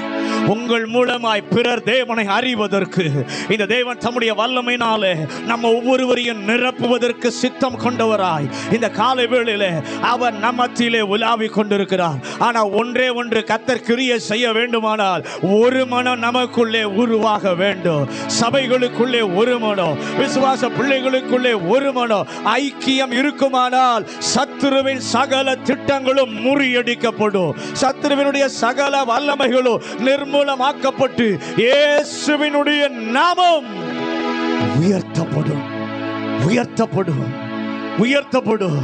உங்கள் மூலமாய் பிறர் தேவனை அறிவதற்கு இந்த தேவன் தம்முடைய வல்லமையினாலே நம்ம ஒவ்வொருவரையும் நிரப்புவதற்கு சித்தம் கொண்டவராய் இந்த காலை வேளையிலே அவர் நம்மத்திலே உலாவிக் கொண்டிருக்கிறார். ஆனால் ஒன்றே ஒன்று, கர்த்தர் கிரியை செய்ய வேண்டுமானால் ஒரு மனம் நமக்குள்ளே உருவாக வேண்டும். சபைகளுக்குள்ளே ஒரு மனம், விசுவாச பிள்ளைகளுக்குள்ளே ஒரு மனம் ஐக்கியம் இருக்குமானால் சத்துருவின் சகல திட்டங்களும் முறியடிக்கப்படும். சத்துருவினுடைய சகல வல்லமைகளும் நிர்மூலமாக்கப்பட்டு இயேசுவினுடைய நாமம் உயர்த்தப்படும், உயர்த்தப்படும், உயர்த்தப்படும்.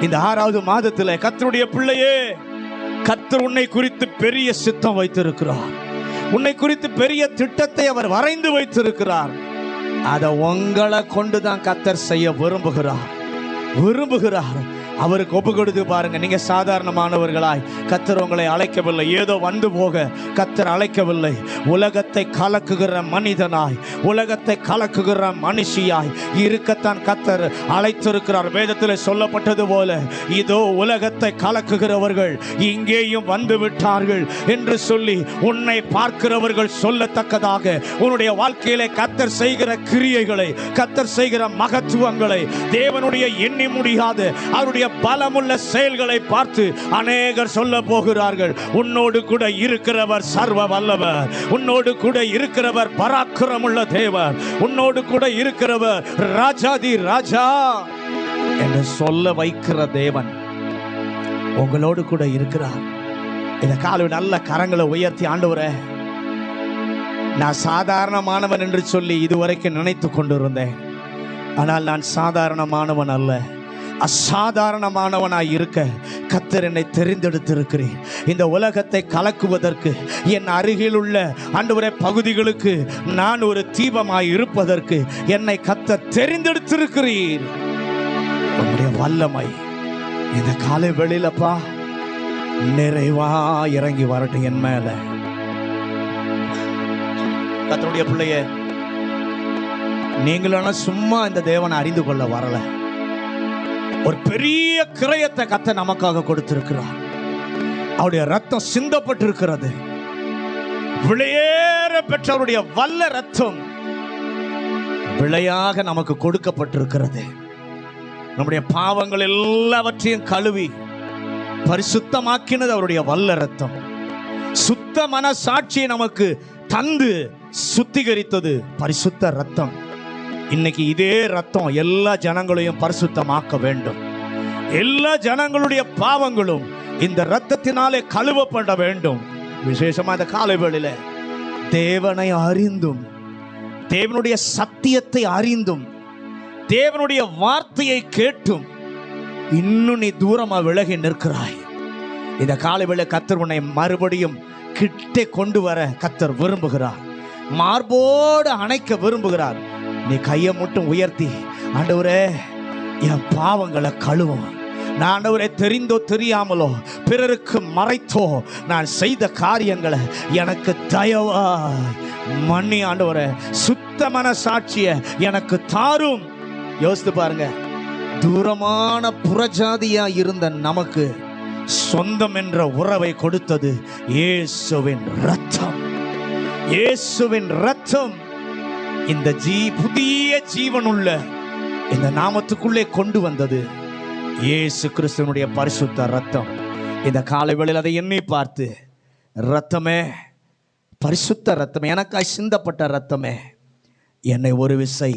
இந்த 6வது மாதத்தில் கர்த்தருடைய பிள்ளையே, கர்த்தர் உன்னை குறித்து பெரிய சித்தம் வைத்திருக்கிறார். உன்னை குறித்து பெரிய திட்டத்தை அவர் வரைந்து வைத்திருக்கிறார். அதை உங்களை கொண்டுதான் கர்த்தர் செய்ய விரும்புகிறார். அவருக்கு ஒப்பு கொடுத்து பாருங்க. நீங்க சாதாரணமானவர்களாய் கர்த்தர் உங்களை அழைக்கவில்லை. ஏதோ வந்து போக கர்த்தர் அழைக்கவில்லை. உலகத்தை கலக்குகிற மனிதனாய், உலகத்தை கலக்குகிற மனுஷியாய் இருக்கத்தான் கர்த்தர் அழைத்திருக்கிறார். வேதத்தில் சொல்லப்பட்டது போல, இதோ உலகத்தை கலக்குகிறவர்கள் இங்கேயும் வந்து விட்டார்கள் என்று சொல்லி உன்னை பார்க்கிறவர்கள் சொல்லத்தக்கதாக உன்னுடைய வாழ்க்கையிலே கர்த்தர் செய்கிற கிரியைகளை, கர்த்தர் செய்கிற மகத்துவங்களை, தேவனுடைய எண்ணி முடியாத அவருடைய பலமுள்ள செயல்களை பார்த்து அநேகர் சொல்ல போகிறார்கள், உன்னோடு கூட இருக்கிறவர் சர்வ வல்லவர், உன்னோடு கூட இருக்கிறவர் பராக்கிரமுள்ள தேவர், உன்னோடு கூட இருக்கிறவர் ராஜாதி ராஜா என்று சொல்ல வைக்கிற தேவன் உங்களோடு கூட இருக்கிறார். இந்த காலை நல்ல கரங்களை உயர்த்தி, ஆண்டவரே, நான் சாதாரணமானவன் என்று சொல்லி இதுவரைக்கும் நினைத்து கொண்டிருந்தேன். ஆனால் நான் சாதாரணமானவன் அல்ல, அசாதாரணமானவனாய் இருக்க கர்த்தர் என்னை தெரிந்தெடுத்திருக்கிறேன். இந்த உலகத்தை கலக்குவதற்கு, என் அருகில் உள்ள ஆண்டவரே பகுதிகளுக்கு நான் ஒரு தீபமாய் இருப்பதற்கு என்னை கர்த்தர் தெரிந்தெடுத்திருக்கிறீர். உங்களுடைய வல்லமை இந்த காலை வெளியிலப்பா நிறைவா இறங்கி வரட்டும் என் மேல. கர்த்தருடைய பிள்ளைய, நீங்களும் சும்மா இந்த தேவனை அறிந்து கொள்ள வரல. ஒரு பெரிய கிரயத்தை கர்த்தர் நமக்காக கொடுத்திருக்கிறார். அவருடைய ரத்தம் சிந்தப்பட்டிருக்கிறது. விலையேற பெற்றவருடைய வல்ல ரத்தம் விலையாக நமக்கு கொடுக்கப்பட்டிருக்கிறது. நம்முடைய பாவங்கள் எல்லாவற்றையும் கழுவி பரிசுத்தமாக்கினது அவருடைய வல்ல ரத்தம். சுத்த மனசாட்சியை நமக்கு தந்து சுத்திகரித்தது பரிசுத்த ரத்தம். இன்னைக்கு இதே ரத்தம் எல்லா ஜனங்களையும் பரிசுத்தமாக்க வேண்டும். எல்லா ஜனங்களுடைய பாவங்களும் இந்த ரத்தத்தினாலே கழுவப்பட வேண்டும். விசேஷமா இந்த காலை வேளையில தேவனை அறிந்தும், தேவனுடைய சத்தியத்தை அறிந்தும், தேவனுடைய வார்த்தையை கேட்டும் இன்னும் நீ தூரமா விலகி நிற்கிறாய். இந்த காலை வேளை கர்த்தர் உன்னை மறுபடியும் கிட்டே கொண்டு வர கர்த்தர் விரும்புகிறார். மார்போடு அணைக்க விரும்புகிறார். நீ கையை மட்டும் உயர்த்தி, ஆண்டவரே என் பாவங்களை கழுவும். நான் ஆண்டவரே தெரிந்தோ தெரியாமலோ பிறருக்கு மறைத்தோ நான் செய்த காரியங்களை எனக்கு தயவாய் மன்னி ஆண்டவரே. சுத்த மனசாட்சியை எனக்கு தாரும். யோசித்து பாருங்க, தூரமான புறஜாதியா இருந்த நமக்கு சொந்தம் என்ற உறவை கொடுத்தது இயேசுவின் ரத்தம். இயேசுவின் ரத்தம் இந்த புதிய ஜீவனுள்ள இந்த நாமத்துக்குள்ளே கொண்டு வந்தது இயேசு கிறிஸ்துவனுடைய பரிசுத்த ரத்தம். இந்த காலை வேளையில் அதை எண்ணி பார்த்து, ரத்தமே, பரிசுத்த ரத்தமே, எனக்காய் சிந்தப்பட்ட ரத்தமே, என்னை ஒரு விசை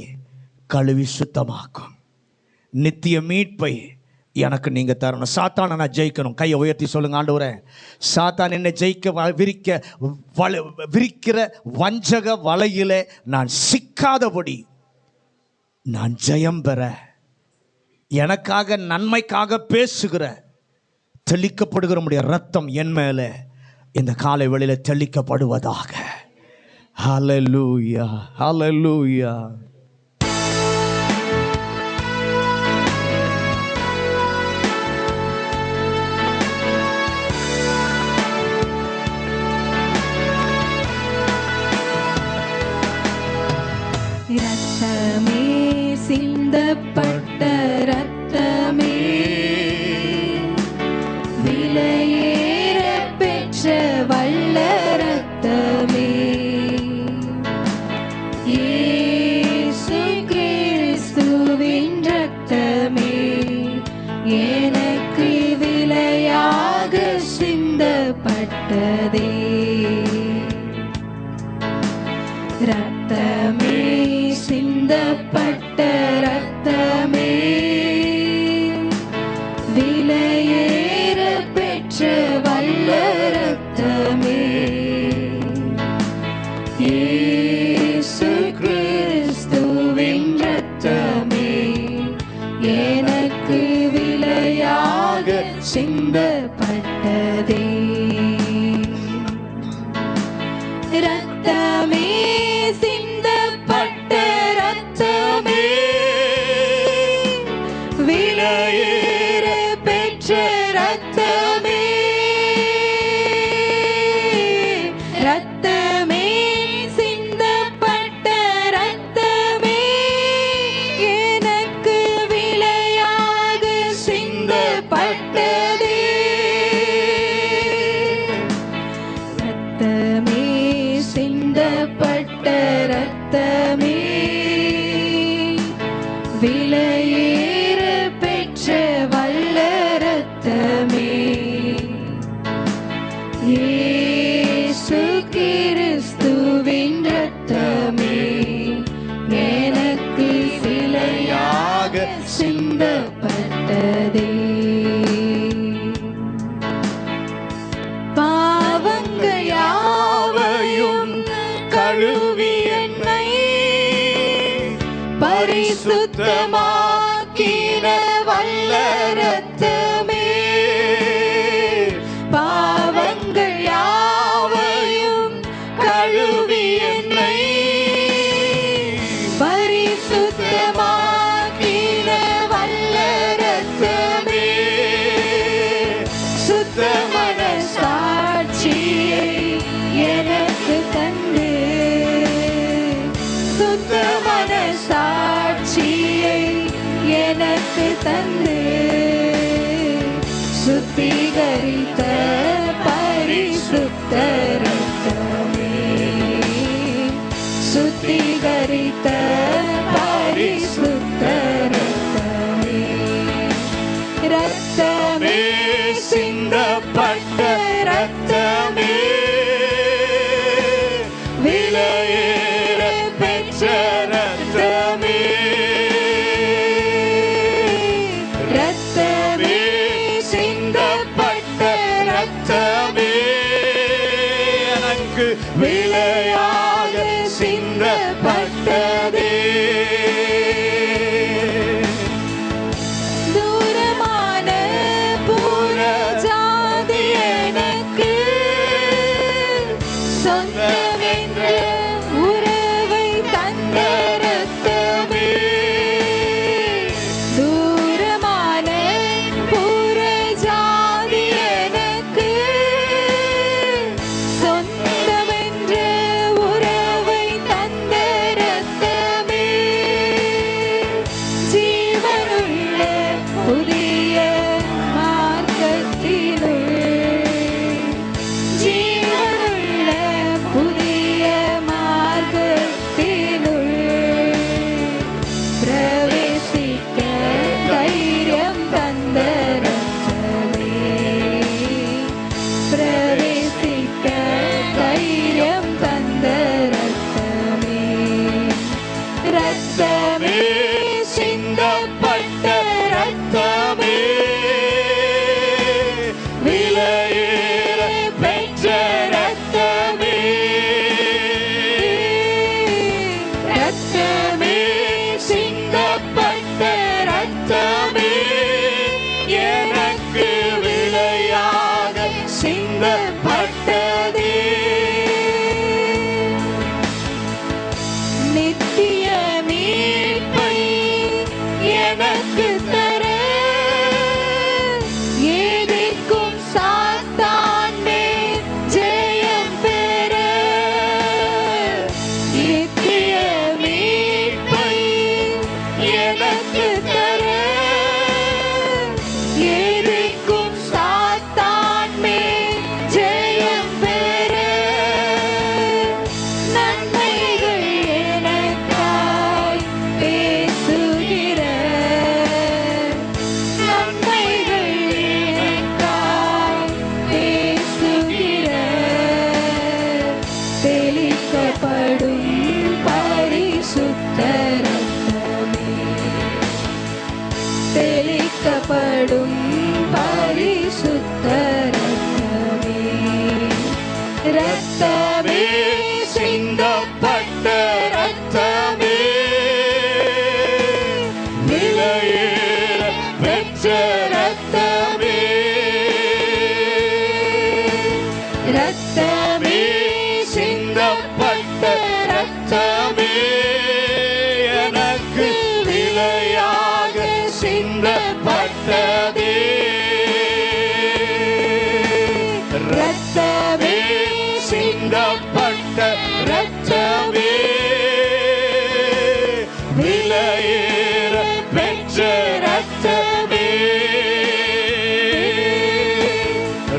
கழுவி சுத்தமாக்கும். நித்திய மீட்பை எனக்கு நீங்க தரணும். சாத்தானை நான் ஜெயிக்கணும். கையை உயர்த்தி சொல்லுங்க, ஆண்டவரே, சாத்தான் என்னை விரிக்கிற வஞ்சக வலையிலே நான் சிக்காதபடி நான் ஜெயம் பெற, எனக்காக நன்மைக்காக பேசுகிற தெளிக்கப்படுகிற உம்முடைய ரத்தம் என் மேலே இந்த காலை வேளையில தெளிக்கப்படுவதாக. ஹல்லேலூயா, ஹல்லேலூயா. ரத்தமே, சிந்தப்பட்ட ரத்தமே, விலையேற பெற்ற வல்ல ரத்தமே, விலையாக சிந்தப்பட்டதே. ரத்தமே சிந்தப்பட்ட ரத்தமே, விலையேற பெற்ற வல்ல ரத்தமே, இயேசு கிறிஸ்துவின் ரத்தமே, எனக்கு விலையாக சிந்தப்பட்டதே. ரத்தமே சிந்தப்பட்ட ரத்தமே, விலையேற பெற்ற ரத்தமே, ரத்தமே சிந்தப்பட்ட ரத்தமே, எனக்கு விலையாக சிந்தப்பட்டதே. ரத்தமே சிந்தப்பட்ட ரத்தமே, விலையேற பெற்ற வல்ல ரத்தமே, இயேசு கிறிஸ்துவின் ரத்தமே, எனக்கு விலையாக சிந்தப்பட்டதே. பாவங்கள் யாவையும் கழுவி என்னை பரிசுத்தமாக்கின வல்ல ரத்தமே, பாவங்கள் யாவையும் கழுவி என்னை பரிசுத்தமாக்கின வல்ல ரத்தமே, சுத்த மனசாட்சியை எனக்கு தந்து, சுத்த மனசாட்சியை எனக்கு தந்து, சுத்திகரித்த பரிசுத்த ரத்தமே, சுத்திகரித்த பரிசுத்த ரத்தமே, ரத்தமே சிந்தப்பட்ட ரத்தமே, விலையேற பெற்ற ரத்தமே, ரத்தமே சிந்தப்பட்ட ரத்தமே, எனக்கு விலையாக சிந்தப்பட்டதே. தூரமான புறஜாதி எனக்கு சொந்தமென்ற உறவை தந்த ரத்தமே, தூரமான புறஜாதி எனக்கு சொந்தமென்ற உறவை தந்த ரத்தமே, ஜீவனுள்ள புதிய மார்க்கத்தினுள், ஜீவனுள்ள புதிய மார்க்கத்தினுள் பிரவேசிக்க தைரியம் தந்த ரத்தமே, பிரவேசிக்க தைரியம் தந்த ரத்தமே, ரத்தமே சிந்தப்பட்ட ரத்தமே, விலையேற பெற்ற ரத்தமே, ரத்தமே சிந்தப்பட்ட ரத்தமே, எனக்கு விலையாக சிந்தப்பட்டதே. நித்திய மீட்பை எனக்கு தர, எதிர்க்கும் சாத்தான் மேல் ஜெயம் பெற, நித்திய மீட்பை எனக்கு தர, எதிர்க்கும் சாத்தான் மேல் ஜெயம் ரத்தமே சிந்தப்பட்ட ரத்தமே எனக்கு விலையாக சிந்தப்பட்டதே. ரத்தமே சிந்தப்பட்ட ரத்தமே விலையேற பெற்ற ரத்தமே.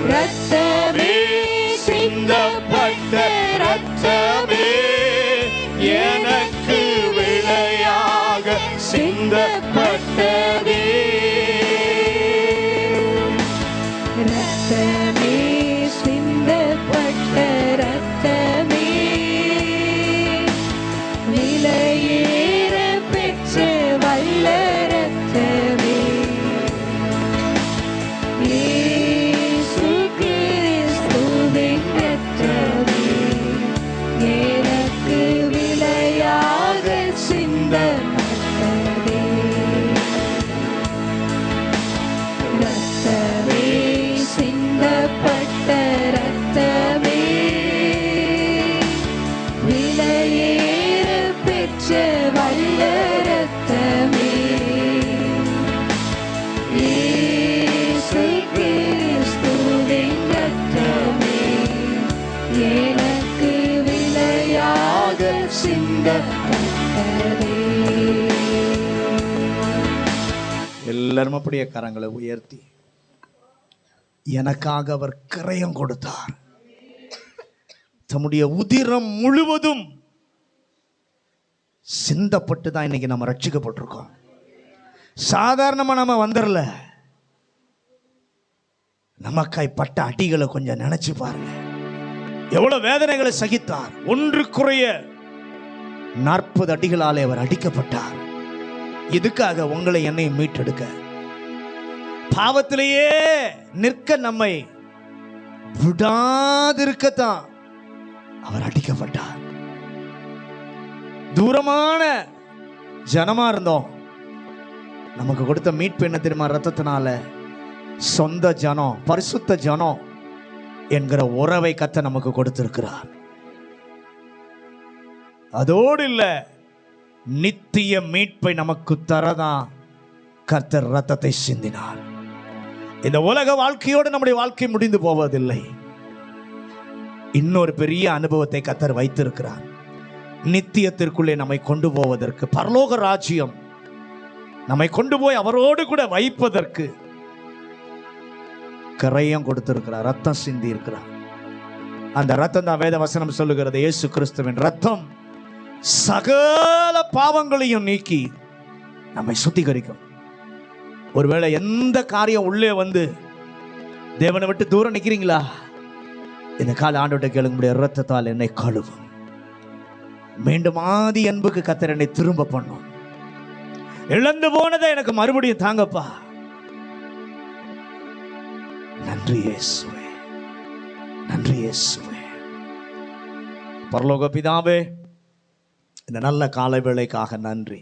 ரத்தமே சிந்தப்பட்ட ரத்தமே எனக்கு விலையாக சிந்தப்பட்டதே. ரத்தமே சிந்தப்பட்ட ரத்தமே விலையேற பெற்ற வல்ல ரத்தமே. இயேசு கிறிஸ்துவின் ரத்தமே எனக்கு விலையாக சிந்தப்பட்டதே. ரத்தமே சிந்தப்பட்ட ரத்தமே விலையேற பெற்ற வல்ல ரத்தமே. இயேசு கிறிஸ்துவின் ரத்தமே எனக்கு விலையாக சிந்தப்பட்டதே. எல்லாரும் அப்படியே கரங்களை உயர்த்தி, எனக்காக அவர் கிரயம் கொடுத்தார். தம்முடைய உதிரம் முழுவதும் சிந்தப்பட்டு தான் இன்னைக்கு நம்ம ரட்சிக்கப்பட்டிருக்கோம். சாதாரணமா நம்ம வந்துடல. நமக்காய் பட்ட அடிகளை கொஞ்சம் நினைச்சு பாருங்க. எவ்வளவு வேதனைகளை சகித்தார். ஒன்று குறைய 40 அடிகளாலே அவர் அடிக்கப்பட்டார். இதுக்காக உங்களை என்னை மீட்டெடுக்க, பாவத்திலேயே நிற்க நம்மை விடாதிருக்கத்தான் அவர் அடிக்கப்பட்டார். தூரமான ஜனமா இருந்தோம். நமக்கு கொடுத்த மீட்பு என்ன தெரியுமா? ரத்தத்தினால சொந்த ஜனம், பரிசுத்த ஜனம் என்கிற உறவை கத்த நமக்கு கொடுத்திருக்கிறார். அதோடு இல்ல, நித்திய மீட்பை நமக்கு தரதான் கர்த்தர் ரத்தத்தை சிந்தினார். இந்த உலக வாழ்க்கையோடு நம்முடைய வாழ்க்கை முடிந்து போவதில்லை. இன்னொரு பெரிய அனுபவத்தை கர்த்தர் வைத்திருக்கிறார். நித்தியத்திற்குள்ளே நம்மை கொண்டு போவதற்கு, பரலோக ராஜ்யம் நம்மை கொண்டு போய் அவரோடு கூட வைப்பதற்கு கரையம் கொடுத்திருக்கிறார். ரத்தம் சிந்தி இருக்கிறார். அந்த ரத்தம் தான் வேத வசனம் சொல்லுகிறது. இயேசு கிறிஸ்துவின் ரத்தம் சகல பாவங்களையும் நீக்கி நம்மை சுத்திகரிக்கும். ஒருவேளை எந்த காரியம் உள்ளே வந்து தேவனை விட்டு தூரம் நிற்கிறீங்களா? இந்த கால ஆண்டோட்ட கேளுங்க, ரத்தத்தால் என்னை கழுவும். மீண்டும் ஆதி அன்புக்கு கர்த்தர் என்னை திரும்ப பண்ணும். இழந்து போனதை எனக்கு மறுபடியும் தாங்கப்பா. நன்றி இயேசுவே, நன்றி இயேசுவே. பரலோக பிதாவே, இந்த நல்ல கால வேளைக்காக நன்றி.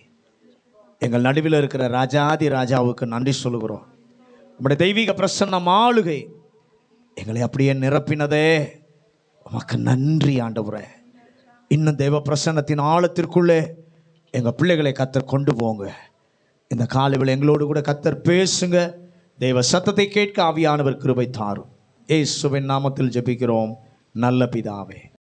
எங்கள் நடுவில் இருக்கிற ராஜாதி ராஜாவுக்கு நன்றி சொல்லுகிறோம். நம்முடைய தெய்வீக பிரசன்னம் ஆளுகை எங்களை அப்படியே நிரப்பினதே உமக்கு நன்றி ஆண்டவரே. இன்னும் தெய்வ பிரசன்னத்தின் ஆழத்திற்குள்ளே எங்கள் பிள்ளைகளை கர்த்தர் கொண்டு போங்க. இந்த காலையில் எங்களோடு கூட கர்த்தர் பேசுங்க. தெய்வ சத்தத்தை கேட்க ஆவியானவர் கிருபை தாரும். இயேசுவின் நாமத்தில் ஜெபிக்கிறோம் நல்ல பிதாவே.